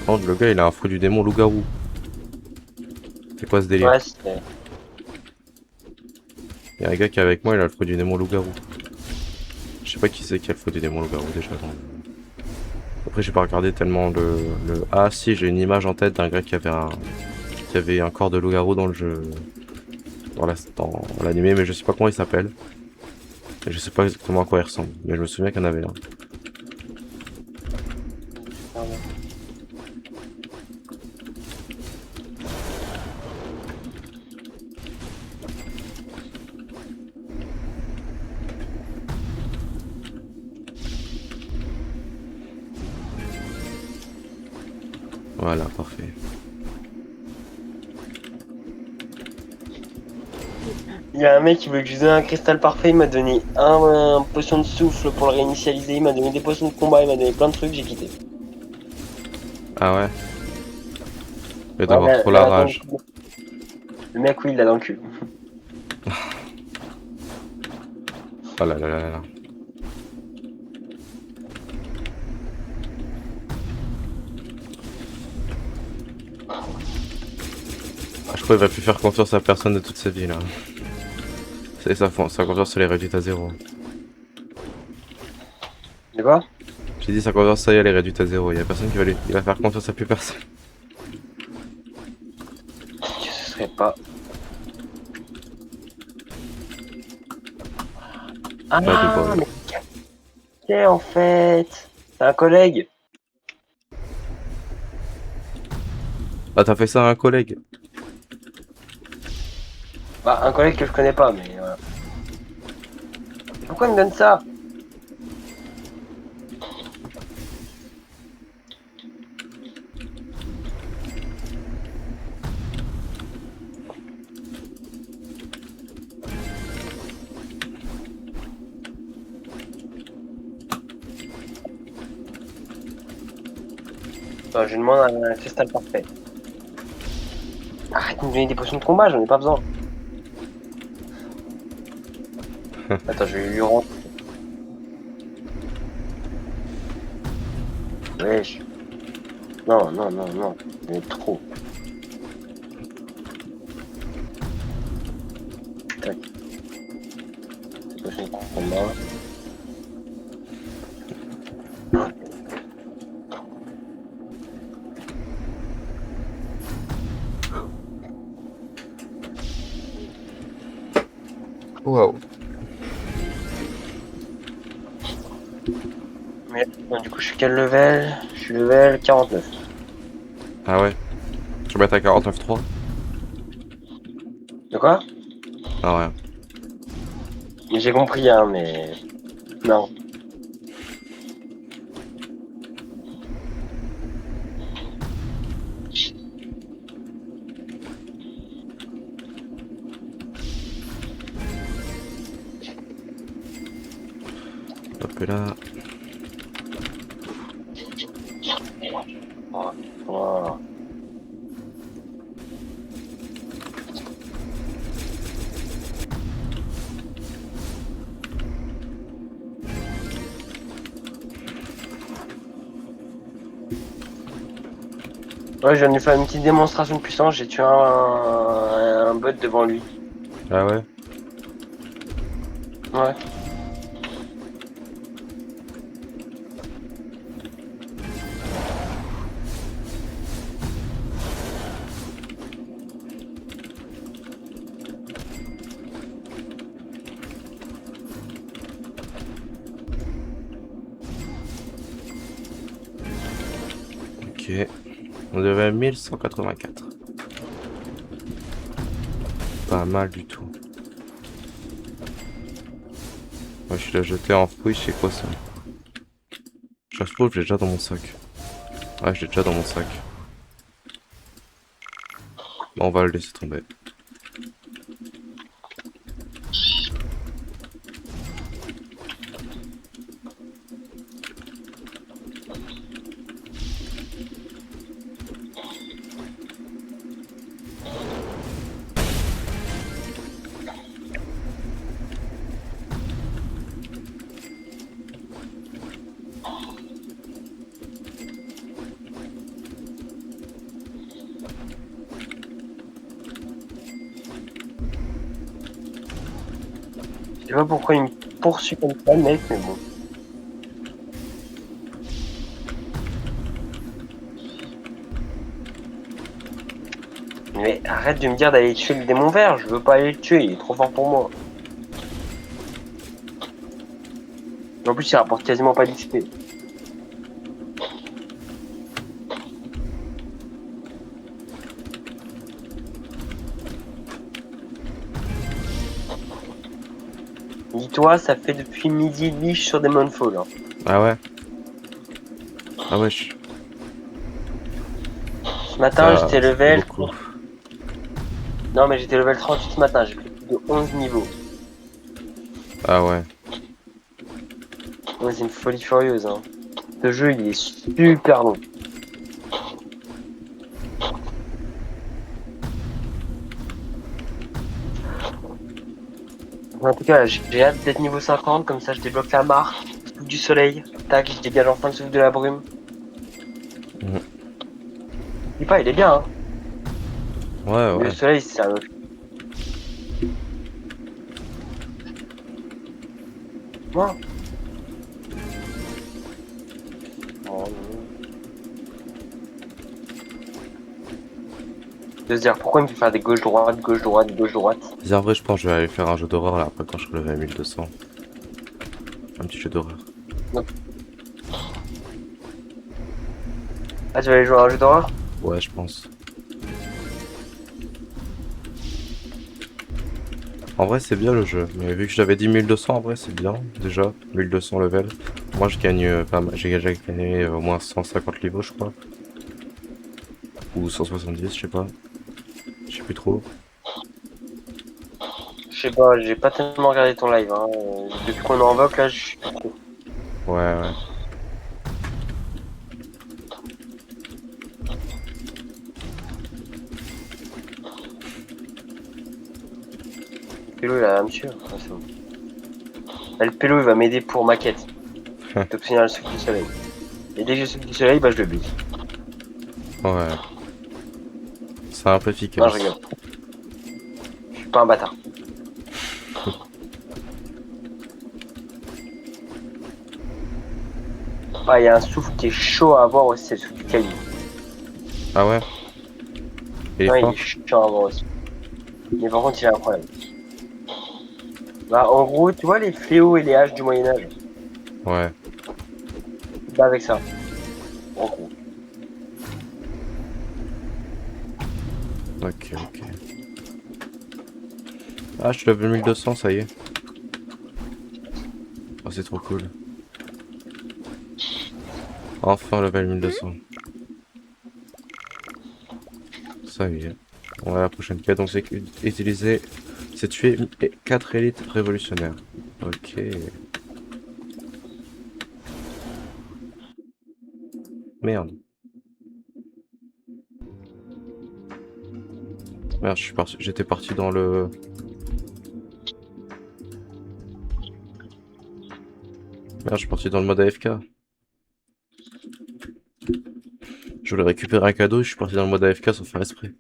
Oh, le gars, il a un fruit du démon loup-garou. C'est quoi ce délire? Ouais, c'est... Il y a un gars qui est avec moi, il a le fruit du démon loup-garou. Je sais pas qui c'est qui a le fruit du démon loup-garou déjà. Après, j'ai pas regardé tellement le... Ah si, j'ai une image en tête d'un gars qui avait un corps de loup-garou dans le jeu. Dans l'animé, mais je sais pas comment il s'appelle. Et je sais pas exactement à quoi il ressemble. Mais je me souviens qu'il y en avait un. Voilà, parfait. Il y a un mec qui voulait que je lui donne un cristal parfait, il m'a donné un potion de souffle pour le réinitialiser, il m'a donné des potions de combat, il m'a donné plein de trucs, j'ai quitté. Ah ouais. Il doit avoir trop la rage. Le mec, oui, il l'a dans le cul. Oh là là là là. Je crois qu'il va plus faire confiance à personne de toute sa vie là. C'est sa confiance elle est réduite à zéro. De quoi? J'ai dit sa confiance ça y est, elle est réduite à zéro. Il y a personne qui va il va faire confiance à plus personne. Ce serait pas... Ah Pas mais c'est en fait... C'est un collègue. Ah t'as fait ça à un collègue? Bah un collègue que je connais pas, mais voilà. Pourquoi il me donne ça? Attends, je lui demande un cristal parfait. Arrête de me donner des potions de combat, j'en ai pas besoin. Attends, je vais lui rendre. Wesh. Non, non, non, non. Il est trop. Tac. Des potions de combat. Waouh. Mais bon, du coup, je suis quel level? Je suis level 49. Ah ouais. Tu vas mettre à 49.3? De quoi? Ah ouais. J'ai compris, hein, mais... Non. peu là. Oh, wow. Ouais, je viens de lui faire une petite démonstration de puissance, j'ai tué un bot devant lui. Ah ouais? Ouais. Ok. On devait à 1184. Pas mal du tout. Ouais, je l'ai jeté en fouille, c'est quoi ça? Je trouve que je l'ai déjà dans mon sac. Ouais, je l'ai déjà dans mon sac. Bon, on va le laisser tomber. Je sais pas pourquoi il me poursuit comme ça, mec, mais bon. Mais arrête de me dire d'aller tuer le démon vert, je veux pas aller le tuer, il est trop fort pour moi. En plus, il rapporte quasiment pas d'XP. Dis-toi, ça fait depuis midi et demi, je suis sur Demonfall. Hein. Ah ouais? Ah ouais, je... Ce matin, j'étais ça fait level... beaucoup. Non, mais j'étais level 38 ce matin, j'ai fait plus de 11 niveaux. Ah ouais. Ouais, c'est une folie furieuse. Hein. Ce jeu, il est super long. En tout cas, j'ai hâte d'être niveau 50, comme ça je débloque la marque, souffle du soleil, tac, je dégage enfin le souffle de la brume. Mhm. Dis pas, il est bien, hein. Ouais, Le ouais. soleil, c'est un... Moi Oh, non. De se dire pourquoi il me fait faire des gauche-droite, gauche-droite, gauche-droite. Dis, en vrai, je pense que je vais aller faire un jeu d'horreur là après quand je relève à 1200. Un petit jeu d'horreur. Ah, tu vas aller jouer à un jeu d'horreur? Ouais, je pense. En vrai, c'est bien le jeu, mais vu que j'avais dit 1200, en vrai, c'est bien déjà. 1200 level. Moi, je gagne pas mal. J'ai déjà gagné au moins 150 niveaux, je crois. Ou 170, je sais pas. Je sais plus trop. Je sais pas, j'ai pas tellement regardé ton live. Hein. Depuis qu'on est en vogue, là, je suis plus trop. Ouais, ouais. Le pélo, il a me tuer. Ah, c'est bon. Là, le pélo, il va m'aider pour ma quête. D'obtenir le souffle du soleil. Et dès que j'ai le souffle du soleil, bah je le bute. Ouais. C'est un peu Non, je efficace. rigole. Je suis pas un bâtard. Ah, il y a un souffle qui est chaud à avoir aussi, c'est le souffle du calibre. Ah ouais? Il est Ouais, il fort? est chiant à voir aussi. Mais par contre, il a un problème. Bah, en gros, tu vois les fléaux et les haches du Moyen-Âge? Ouais. Bah, avec ça. En gros. Ok, ok. Ah, je suis level 1200, ça y est. Oh, c'est trop cool. Enfin, level 1200. Ça y est. On va à la prochaine quête. Donc, c'est utiliser. C'est tuer 4 élites révolutionnaires. Ok. Merde. Merde, j'étais parti dans le... Merde, je suis parti dans le mode AFK. Je voulais récupérer un cadeau, je suis parti dans le mode AFK sans faire exprès.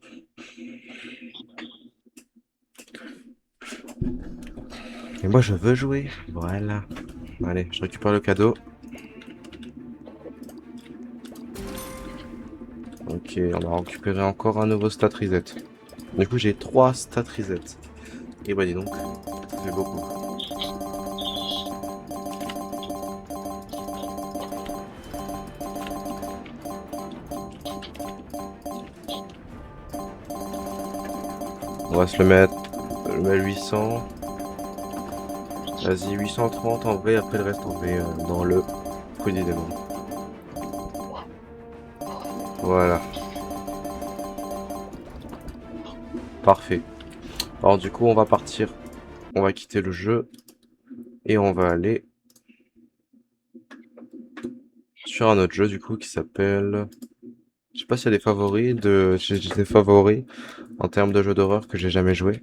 Et moi je veux jouer. Voilà. Allez, je récupère le cadeau. Ok, on a récupéré encore un nouveau stat reset. Du coup j'ai 3 stat reset. Et bah dis donc, ça fait beaucoup. On va se le mettre 800. Vas-y, 830 en vrai, après le reste on met dans le fruit des démons. Voilà. Parfait. Alors du coup on va partir. On va quitter le jeu. Et on va aller sur un autre jeu du coup qui s'appelle... Je sais pas s'il y a des favoris j'ai des favoris en termes de jeux d'horreur que j'ai jamais joué.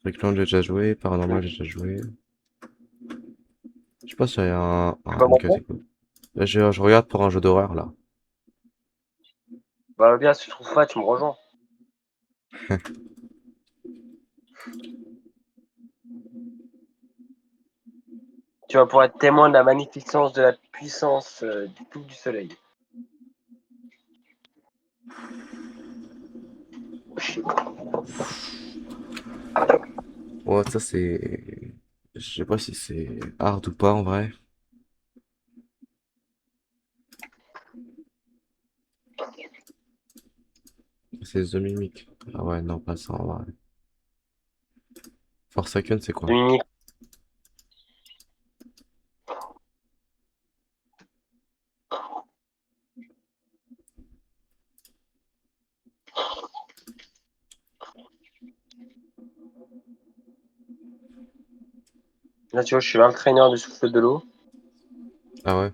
Trickland j'ai déjà joué, Paranormal j'ai déjà joué. Je sais pas s'il y a Tu vas une montrer? catégorie. Là, je regarde pour un jeu d'horreur là. Bah bien, si tu trouves pas, tu me rejoins. Tu vas pouvoir être témoin de la magnificence de la puissance du couple du soleil. Ouais, ça c'est... Je sais pas si c'est hard ou pas en vrai. C'est The Mimic. Ah ouais, non, pas ça en vrai. Forsaken, c'est quoi? Dominique, là tu vois, je suis l'entraîneur du souffle de l'eau. Ah ouais?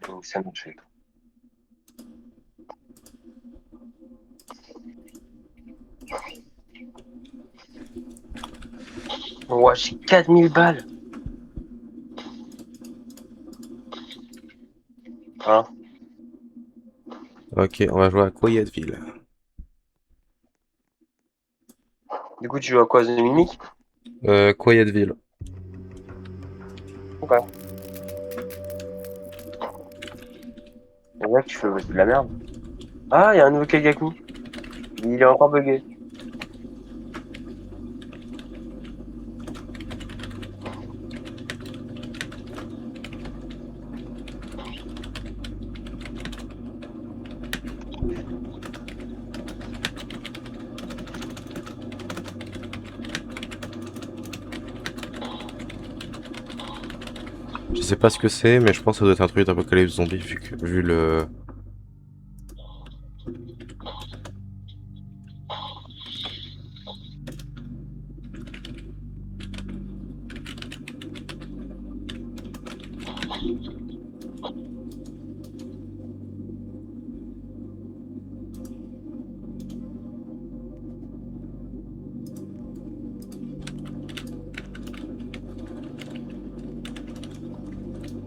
Donc ça me fait. Ouais, j'ai 4000 balles. Hein? Ok, on va jouer à Quietville. Du coup, tu joues à quoi, The Mimic? Quietville. Ok. Et là, tu fais de la merde. Ah, il y a un nouveau Kagaku. Il est encore bugué. Je sais pas ce que c'est, mais je pense que ça doit être un truc d'apocalypse zombie vu le...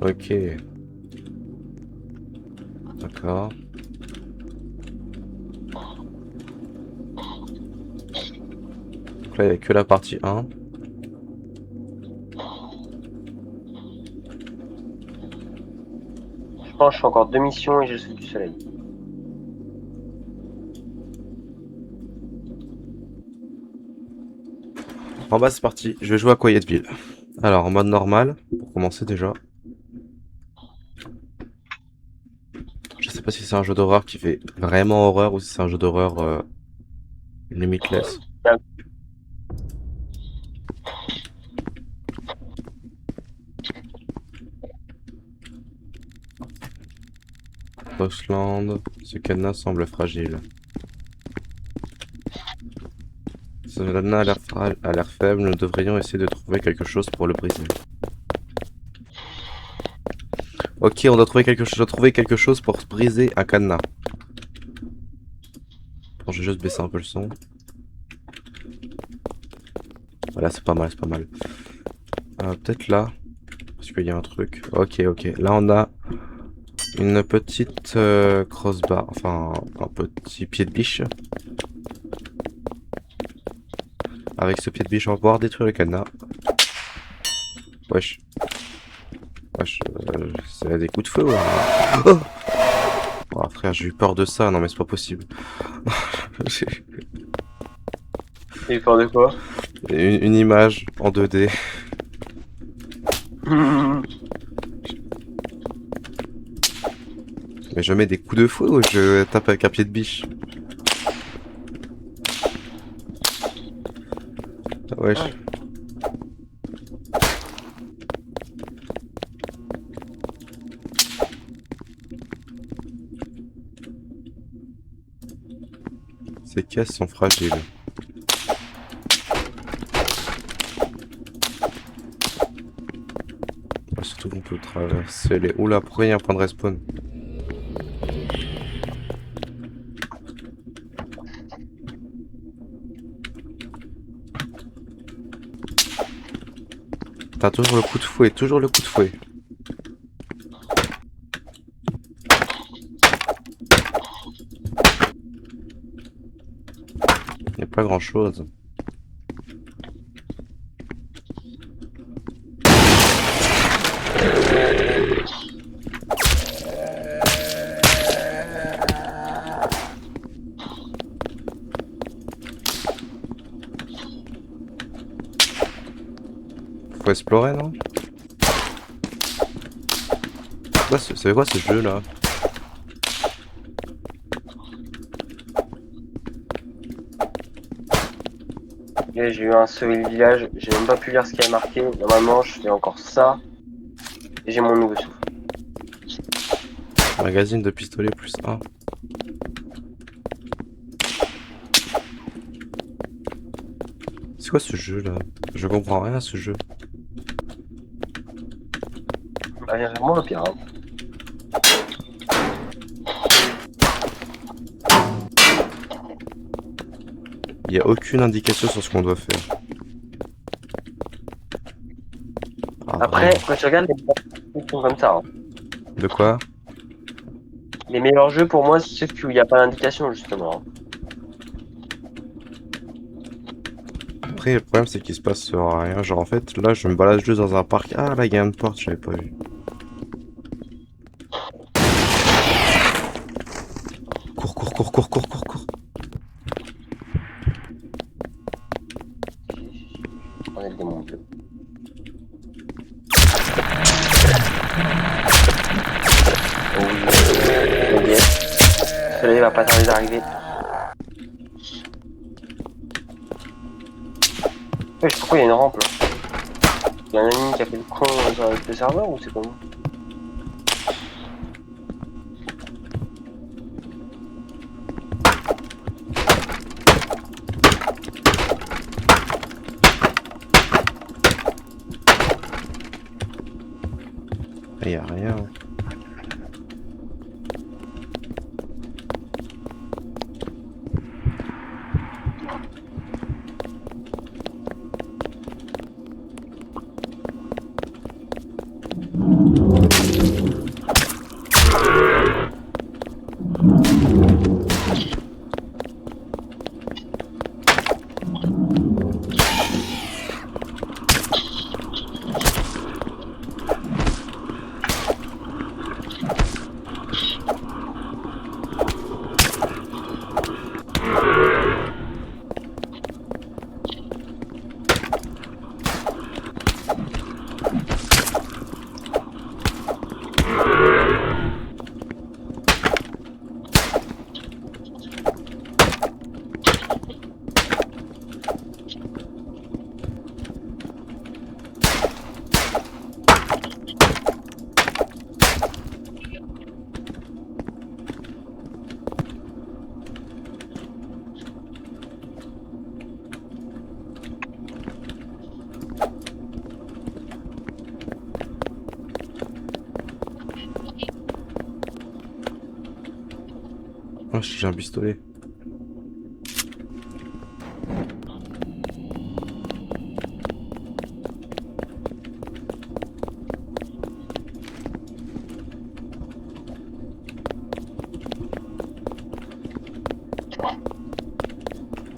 Ok. D'accord. Donc là, il n'y a que la partie 1. Je pense que je fais encore 2 missions et j'ai le souffle du soleil. En bas, c'est parti. Je vais jouer à Quietville. Alors, en mode normal, pour commencer déjà. Je sais pas si c'est un jeu d'horreur qui fait vraiment horreur ou si c'est un jeu d'horreur Limitless. Rossland, ce cadenas semble fragile. Ce cadenas a l'air faible, nous devrions essayer de trouver quelque chose pour le briser. Ok, on doit trouver quelque chose. Je dois trouver quelque chose pour briser un cadenas. Bon, je vais juste baisser un peu le son. Voilà, c'est pas mal, c'est pas mal. Peut-être là. Parce qu'il y a un truc. Ok, ok. Là, on a une petite crossbar. Enfin, un petit pied de biche. Avec ce pied de biche, on va pouvoir détruire le cadenas. Wesh. Wesh, c'est des coups de feu, ouais. Oh, oh frère, j'ai eu peur de ça. Non, mais c'est pas possible. T'as eu peur de quoi? Une image en 2D. Mais je mets des coups de fouet ou je tape avec un pied de biche? Wesh. Ces caisses sont fragiles. Surtout qu'on peut traverser les... Oula, pourquoi il y a un point de respawn? T'as toujours le coup de fouet, toujours le coup de fouet. Il n'y a pas grand chose. Faut explorer, non? C'est quoi ce jeu là? Là, j'ai eu un sauver le village, j'ai même pas pu lire ce qu'il y a marqué. Normalement, je fais encore ça. Et j'ai mon nouveau souffle. Magazine de pistolet plus 1. C'est quoi ce jeu là? Je comprends rien à ce jeu. Bah, viens vers moi, au pire. Hein. Il n'y a aucune indication sur ce qu'on doit faire. Ah, Après, vraiment. quand tu regardes les jeux sont comme ça. Hein. De quoi? Les meilleurs jeux pour moi, c'est ceux où il n'y a pas d'indication, justement. Hein. Après, le problème, c'est qu'il se passe rien. Genre, en fait, là, je me balade juste dans un parc. Ah, là, il y a une porte, je l'avais pas vu. Cours, cours, cours, cours, cours, cours, cours. On est le démon bleu. Oh oui. Ok. Le soleil va pas tarder d'arriver. Ouais, je sais pourquoi il y a une rampe là. Il y a un ami qui a fait le con sur le serveur ou c'est comment? Il y a rien. j'ai un pistolet.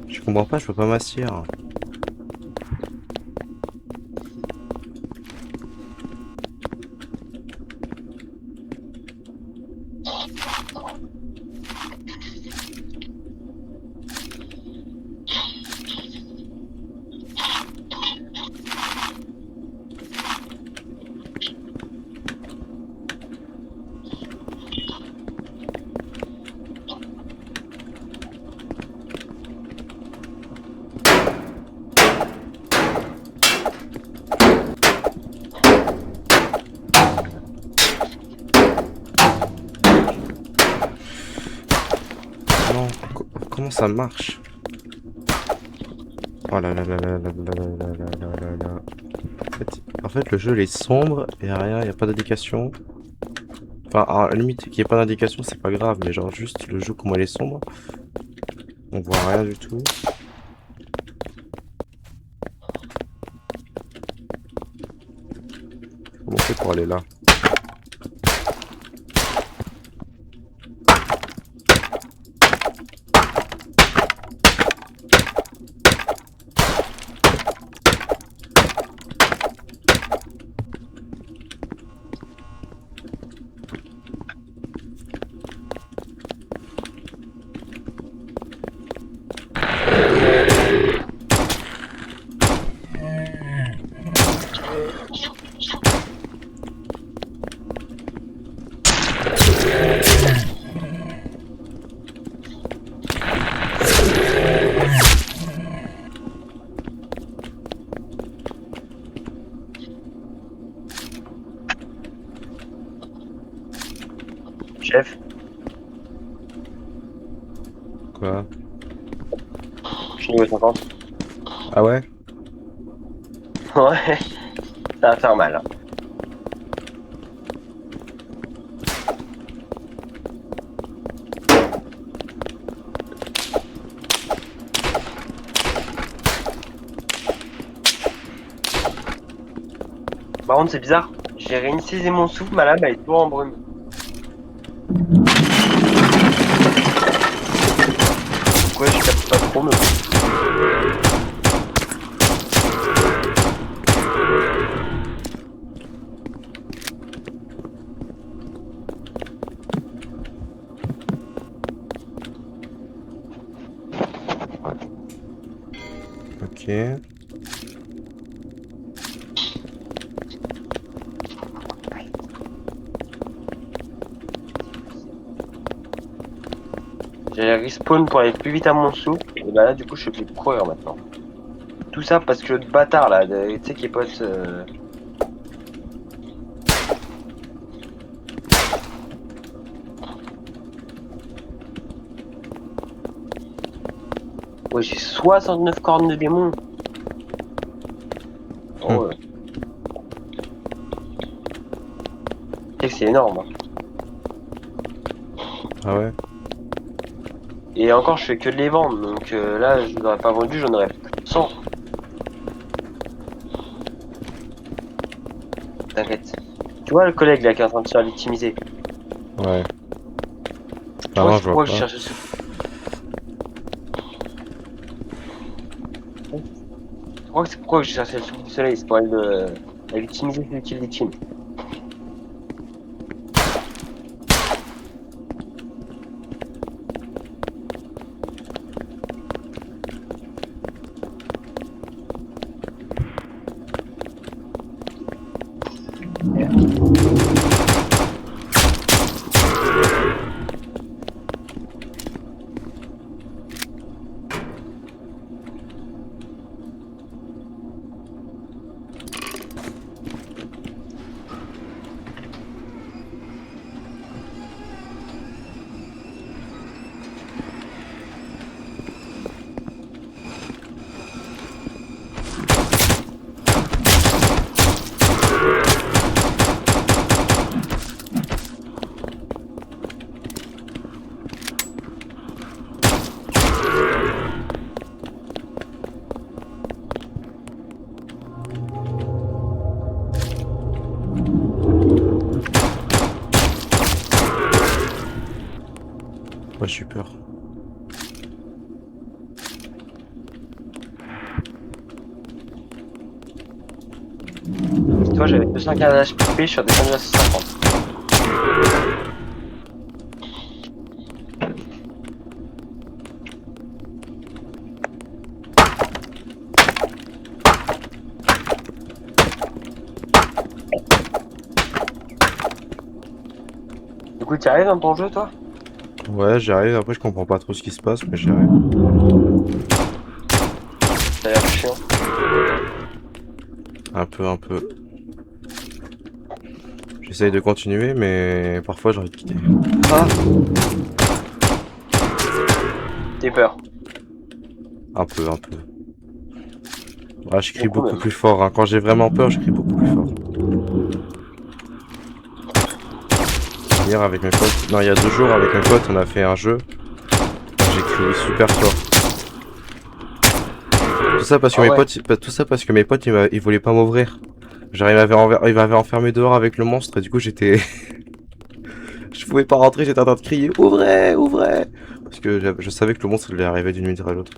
Je comprends pas, je peux pas m'assier. Non, comment ça marche? Oh là là là là là là là là là là là là. En fait, le jeu il est sombre, et rien, il a pas d'indication. Enfin, à la limite, qu'il n'y ait pas d'indication, c'est pas grave, mais genre juste le jeu, comment il est sombre, on voit rien du tout. Comment on fait pour aller là? Chef, Quoi? je suis niveau 50. Ah ouais? Ouais, ça va faire mal. Hein. Par contre, c'est bizarre. J'ai réinitialisé mon souffle, ma lame elle est toujours en brume. Pourquoi je capte pas trop Ok. J'ai respawn pour aller plus vite à mon souffle, et bah là du coup je suis obligé de courir maintenant. Tout ça parce que le bâtard là, tu sais qui est pote. Ouais, j'ai 69 cornes de démon. Oh ouais. Tu sais que c'est énorme. Hein. Ah ouais? Et encore, je fais que de les vendre, donc là, je n'aurais pas vendu, j'en aurais plus de 100. T'inquiète. Tu vois le collègue là qui est en train de se faire victimiser. Ouais. Tu Ah vois, non, c'est je vois pourquoi je pas. cherchais ce... Je crois que c'est pourquoi je cherchais le souffle du soleil, c'est pour aller la victimiser celui qui est victime. pas super. Toi, j'avais 215 HP sur des 250. Du coup, tu arrives dans ton jeu, toi? Ouais, j'arrive. Après, je comprends pas trop ce qui se passe, mais j'arrive. Ça a l'air chiant. Un peu, un peu. J'essaye de continuer, mais parfois j'ai envie de quitter. Ah! T'es peur. Un peu, un peu. Ouais, je crie Beaucoup beaucoup même. plus fort, hein. Quand j'ai vraiment peur, je crie beaucoup plus fort. Hier, avec mes potes, non, il y a 2 jours, avec mes potes, on a fait un jeu. J'ai crié super fort. Tout ça parce que Ah mes ouais. potes, tout ça parce que mes potes, ils voulaient pas m'ouvrir. Genre, ils m'avaient enfermé dehors avec le monstre, et du coup, j'étais. Je pouvais pas rentrer, j'étais en train de crier ouvrez, ouvrez. Parce que je savais que le monstre il allait arriver d'une minute à l'autre.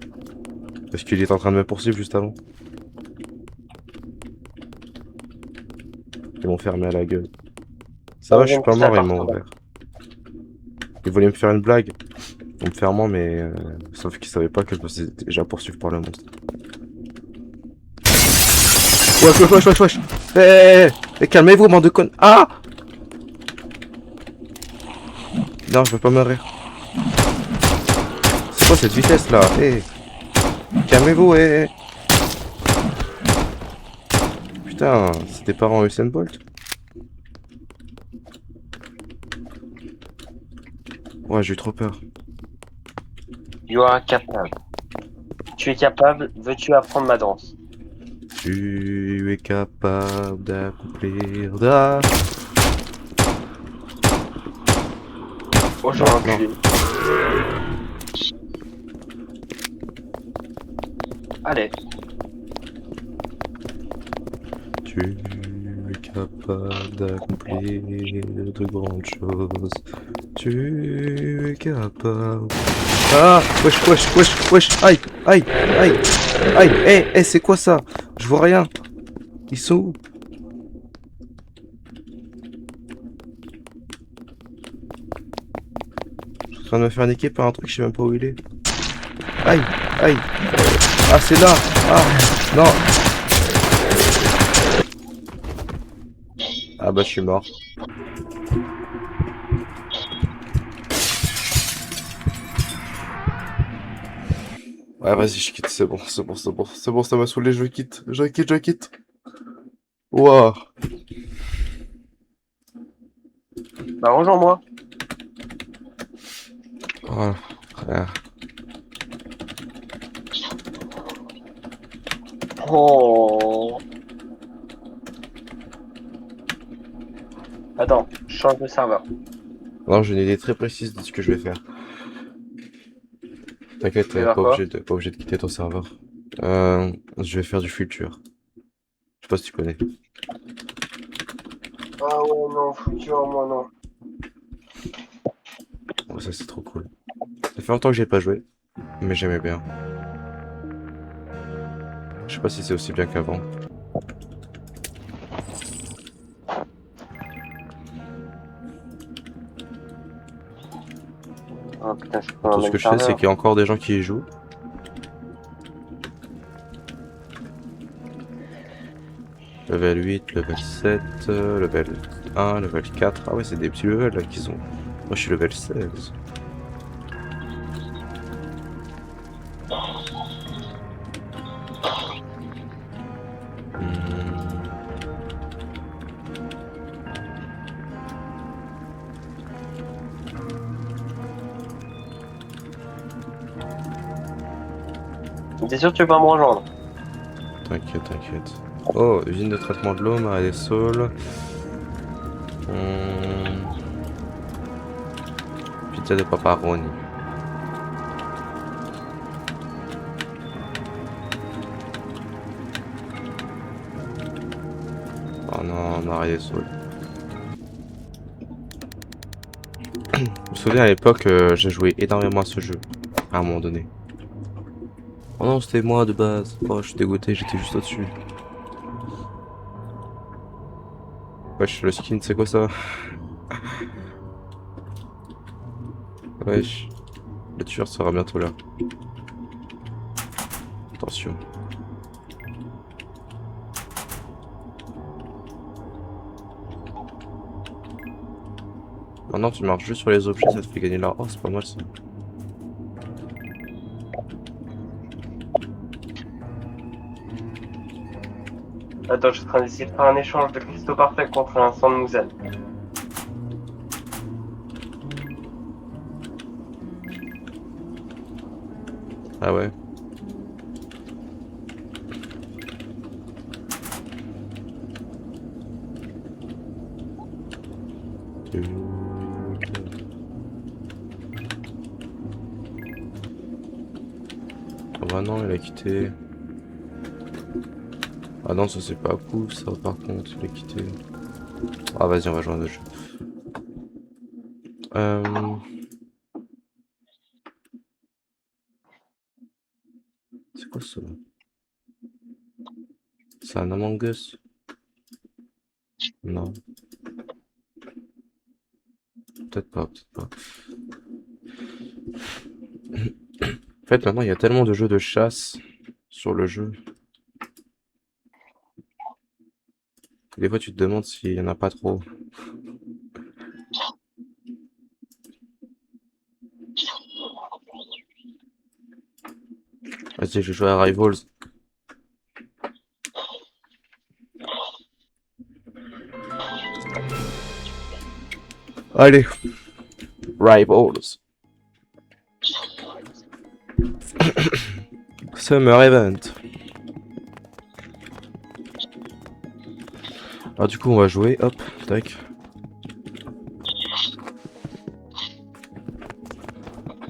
Parce qu'il était en train de me poursuivre juste avant. Ils m'ont fermé à la gueule. Ça va, je suis J'aime pas tout ça mort, ils par m'ont contre. ouvert. Ils voulaient me faire une blague en me fermant, mais sauf qu'ils savaient pas que je me faisais déjà poursuivre par le monstre. Wesh, wesh, wesh, wesh, wesh. Calmez-vous, bande de connes. Ah! Non, je veux pas mourir. C'est quoi cette vitesse là? Calmez-vous, Putain, c'est tes parents Usain Bolt? Ouais, j'ai eu trop peur. You are capable. Tu es capable, veux-tu apprendre ma danse? Tu es capable d'accomplir da... Oh, j'ai Non, enculé. Allez. Tu es capable d'accomplir de grandes choses. Tu es capable... Ah! Wesh, wesh, wesh, wesh! Aïe! Aïe! Aïe! Aïe! C'est quoi ça? Je vois rien! Ils sont où? Je suis en train de me faire niquer par un truc, je sais même pas où il est. Aïe! Aïe! Ah, c'est là! Ah! Non! Ah bah, je suis mort. Ouais, vas-y, je quitte, c'est bon, c'est bon, c'est bon, c'est bon, ça m'a saoulé, je quitte, je quitte, je quitte. Ouah. Bah, rejoins-moi. Oh, frère. Oh. Attends, je change de serveur. Non, j'ai une idée très précise de ce que je vais faire. T'inquiète, Tu veux faire quoi? pas obligé de quitter ton serveur. Je vais faire du futur. Je sais pas si tu connais. Ah ouais, non, futur, moi non. Oh, ça, c'est trop cool. Ça fait longtemps que j'ai pas joué, mais j'aimais bien. Je sais pas si c'est aussi bien qu'avant. Ah putain, je suis pas dans Tout le ce que même je sais, c'est serveur. qu'il y a encore des gens qui y jouent. Level 8, level 7, level 1, level 4. Ah ouais, c'est des petits levels là qu'ils ont. Moi, je suis level 16. Hmm. T'es sûr que tu veux pas me rejoindre? T'inquiète, t'inquiète. Oh, usine de traitement de l'eau, marais des saules. Pizza de pepperoni. Oh non, marais des saules. souviens à l'époque, j'ai joué énormément à ce jeu, à un moment donné. Oh non, c'était moi de base. Oh, je suis dégoûté, j'étais juste au-dessus. Wesh, le skin, c'est quoi ça? Wesh, le tueur sera bientôt là. Attention. Maintenant, tu marches juste sur les objets, ça te fait gagner là. Oh, c'est pas mal ça. Attends, je suis en train d'essayer de faire un échange de cristaux parfaits contre un sang de Mouzane. Ah ouais. Oh bah non, il a quitté. Ah non, ça c'est pas cool ça par contre, il a quitté. Ah vas-y, on va jouer à un autre jeu. C'est quoi ça? C'est un Among Us? Non. Peut-être pas, peut-être pas. En fait, maintenant, il y a tellement de jeux de chasse sur le jeu. Des fois, tu te demandes s'il y en a pas trop. Vas-y, je joue à Rivals. Allez. Rivals. Summer Event. Alors du coup, on va jouer. Hop, tac.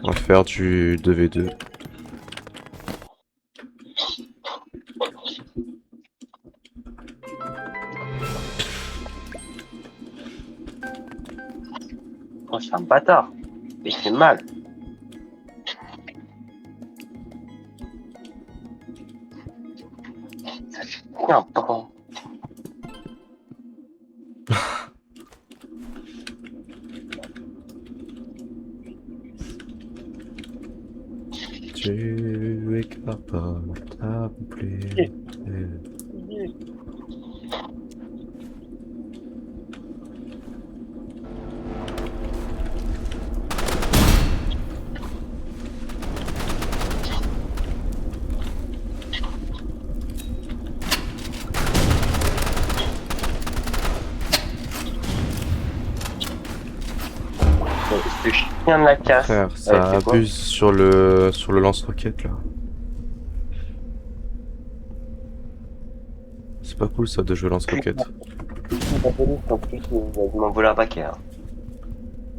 On va faire du 2v2. Oh, c'est un bâtard. Il fait mal. Ça fait bien, pardon. Tu éclaires pas ta plaie. Ce chien de la casse. Frère, ça c'est quoi? abuse sur le lance-roquette là. C'est pas cool ça de jouer lance-roquette. En plus, il m'a volé un paquet. Hein.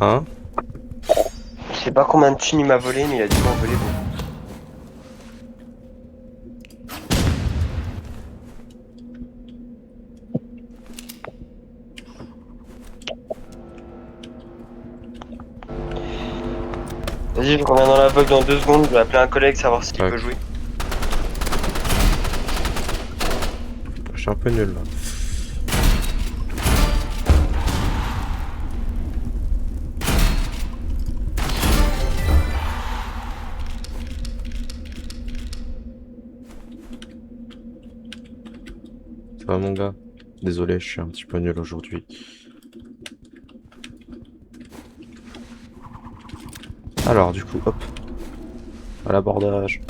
Hein? Je sais pas combien de thunes il m'a volé, mais il a dû m'en voler beaucoup. Vas-y, je reviens dans la vogue dans 2 secondes, je vais appeler un collègue, savoir s'il Ouais. peut jouer. Je suis un peu nul là. Ça va mon gars? Désolé, je suis un petit peu nul aujourd'hui. Alors du coup, hop. À l'abordage.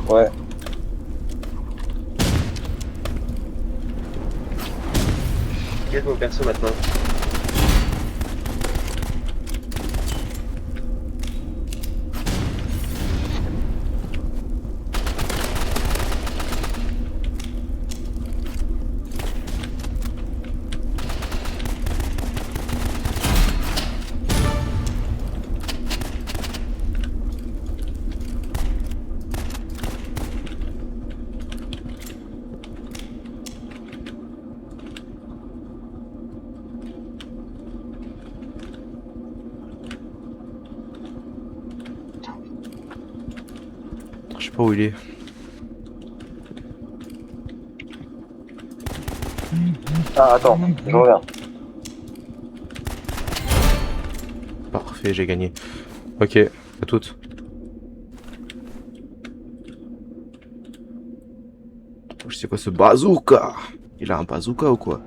Ouais. Quel est mon perso maintenant? sais pas où il est. Ah, attends, je reviens. Parfait, j'ai gagné. Ok, à toutes. Je sais quoi ce bazooka? Il a un bazooka ou quoi?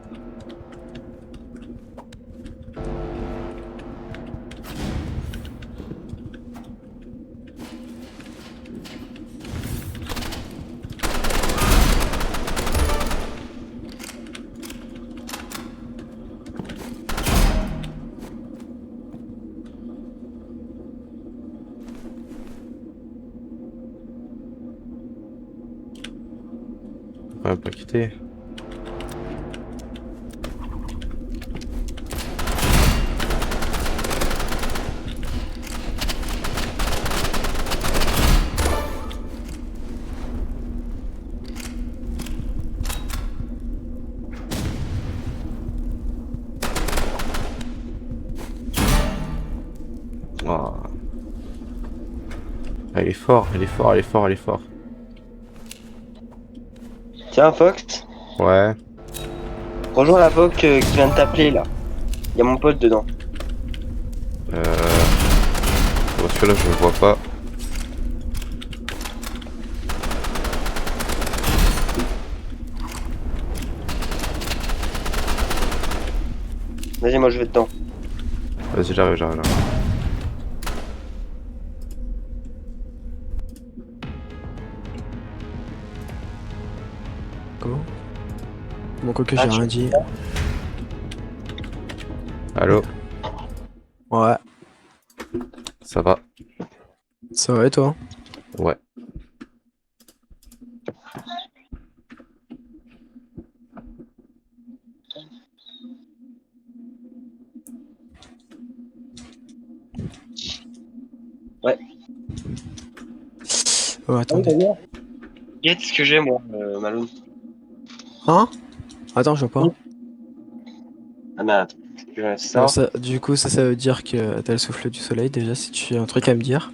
On va pas quitter. Oh. Ah, il est fort, il est fort, il est fort, il est fort. Tiens, Fox, Ouais. rejoins la Vogue qui vient de t'appeler là. Il y a mon pote dedans. Bon, celui-là, je le vois pas. Vas-y, moi je vais dedans. Vas-y, j'arrive, j'arrive. Comment? Bon, quoi que Ah, j'ai tu- rien dit. Allô? Ouais, Ça va? ça va et toi? Ouais. Oh, attendez. Guette ce que j'ai moi, Malone. Hein? Attends, je vois pas. Ah mais attends, je Non, sors. ça, du coup, ça veut dire que t'as le souffle du soleil déjà, si tu as un truc à me dire.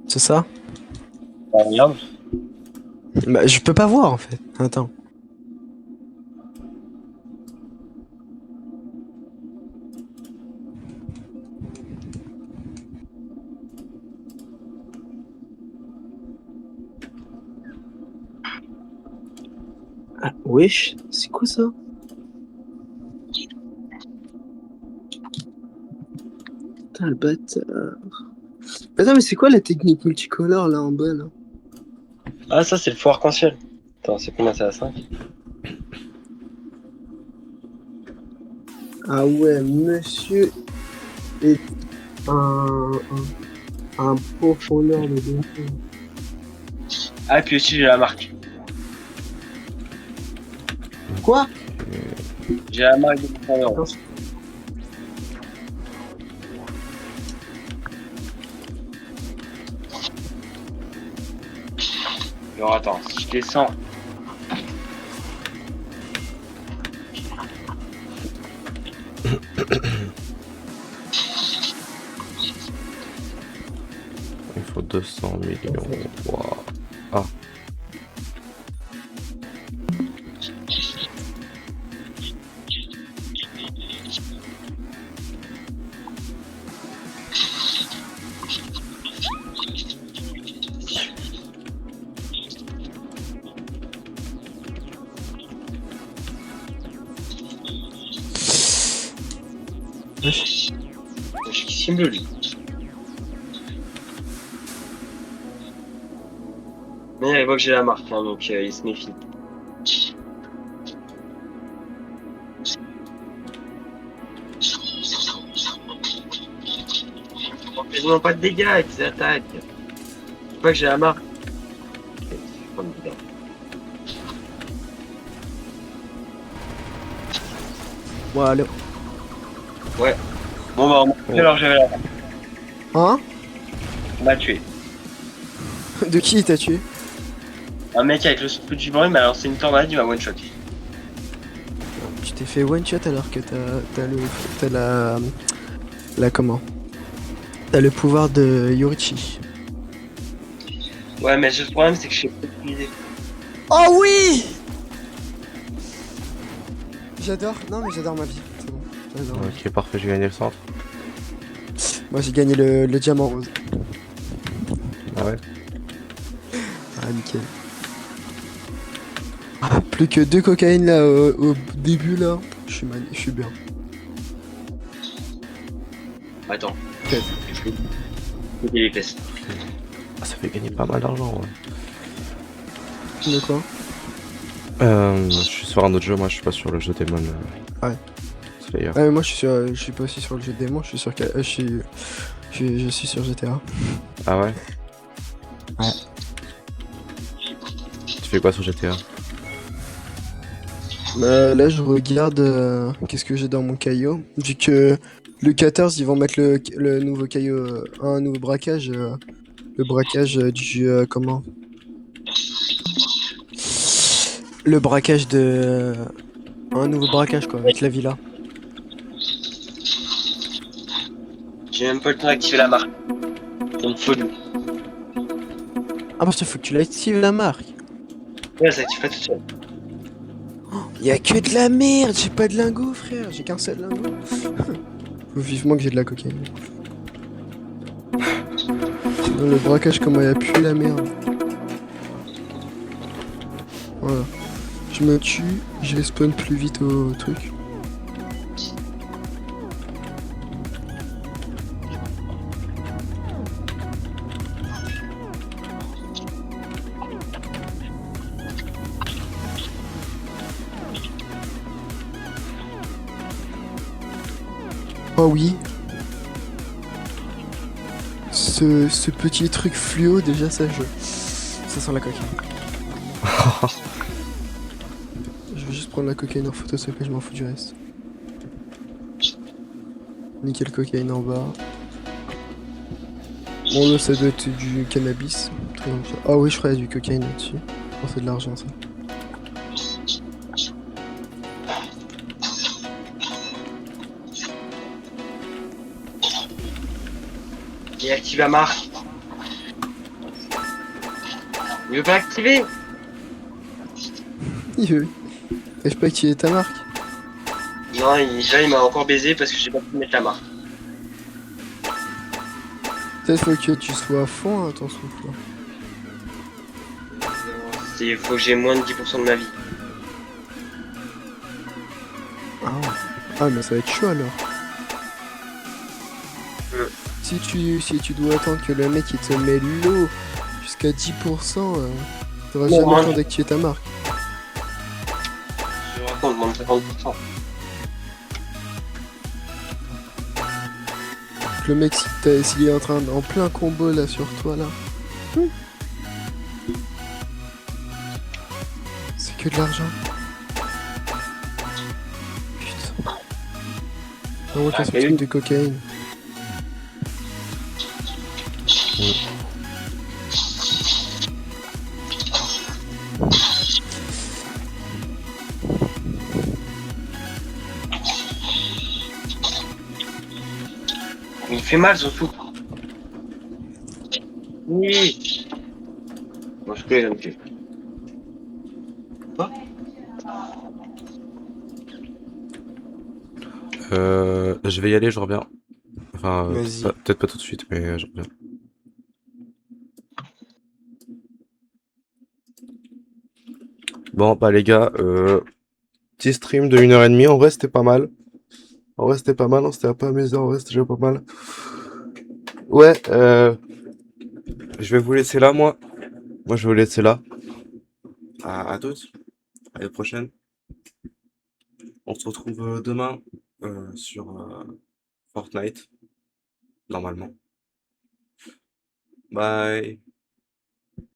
C'est ça? Regarde. Bah, je peux pas voir en fait. Attends. Ah, wesh, c'est quoi ça? Putain, le bâtard. Attends, mais c'est quoi la technique multicolore là en bas là? Ah ça c'est le faux arc-en-ciel. Attends, c'est combien? C'est à 5? Ah ouais, monsieur est un profondeur de défense. Ah et puis aussi j'ai la marque. Quoi? J'ai la marque de profondeur. Attends. Alors attends, si je descends. Il faut 200 millions. Wow. Ah. Wesh. Je simule lui. Mais il voit que j'ai la marque, hein, donc il se méfie. Quasiment pas de dégâts avec ces attaques. Je vois que j'ai la marque. Ouais, allô. Bon bah on m'a tué alors j'avais la marque. Hein? On m'a tué. De qui il t'a tué? Un mec avec le souffle du vent, il m'a lancé une tornade, il m'a one shot. Tu t'es fait one shot alors que t'as la comment? T'as le pouvoir de Yorichi. Ouais, mais le problème, c'est que je sais pas utiliser. Oh oui! J'adore. Non, mais j'adore ma vie. C'est bon. J'adore ma vie. Ok, parfait, j'ai gagné le centre. Moi, j'ai gagné le diamant rose. Ah ouais. Ah, nickel. Ah, plus que 2 cocaïnes là au début là. Je suis bien. Attends. Ok. Il les fesses. Ah, ça fait gagner pas mal d'argent, ouais. De quoi? Je suis sur un autre jeu, moi je suis pas sur le jeu Demon Ouais. Slayer. Ah, mais moi, je suis pas aussi sur le jeu de démon. Je suis sur, je suis sur GTA. Ah ouais? Ouais. Tu fais quoi sur GTA? Bah, là, je regarde qu'est-ce que j'ai dans mon caillot. Vu que le 14, ils vont mettre le nouveau caillot, un nouveau braquage. Le braquage du. Comment? Le braquage de. Un nouveau braquage, quoi, avec la villa. J'ai même pas le temps d'activer la marque. C'est une folie. Ah, parce qu'il faut que tu l'actives la marque. Ouais, ça active pas tout seul. Y'a que de la merde, j'ai pas de lingot, frère. J'ai qu'un seul lingot. Faut vivement que j'ai de la cocaïne. Sinon, le braquage, comment il a pu la merde. Voilà. Je me tue, je respawn plus vite au truc. Oh oui. Ce petit truc fluo, déjà, ça sent la cocaïne. Je vais juste prendre la cocaïne en photo, s'il te plaît, je m'en fous du reste. Nickel cocaïne en bas. Bon, là, ça doit être du cannabis. Très bien. Ah oui, je crois qu'il y a du cocaïne là-dessus. Oh, c'est de l'argent, ça. J'ai activé la marque. Il veut pas activer. T'arrives pas à activer ta marque? Non, là, il m'a encore baisé parce que j'ai pas pu mettre la marque. Peut-être faut que tu sois à fond à ton souffle. Il faut que j'ai moins de 10% de ma vie. Ah, ah, mais ça va être chaud alors. Si tu dois attendre que le mec il te met l'eau jusqu'à 10%, t'auras Non, jamais moi, le temps d'activer ta marque. Je raconte moins de 50%. Le mec, s'il est en plein combo là sur toi là. C'est que de l'argent. Putain. On voit qu'il y a ce mais truc oui. de cocaïne. Il fait mal surtout. Oui. Bon, je peux donc. Quoi? Je vais y aller, je reviens. Enfin, Vas-y. peut-être pas tout de suite, mais je reviens. Bon, bah les gars, petit stream de 1h30, en vrai c'était pas mal. En vrai c'était pas mal, on s'était pas amusé, en vrai c'était déjà pas mal. Ouais, je vais vous laisser là, moi. Moi je vais vous laisser là. À tous, à la prochaine. On se retrouve demain sur Fortnite, normalement. Bye.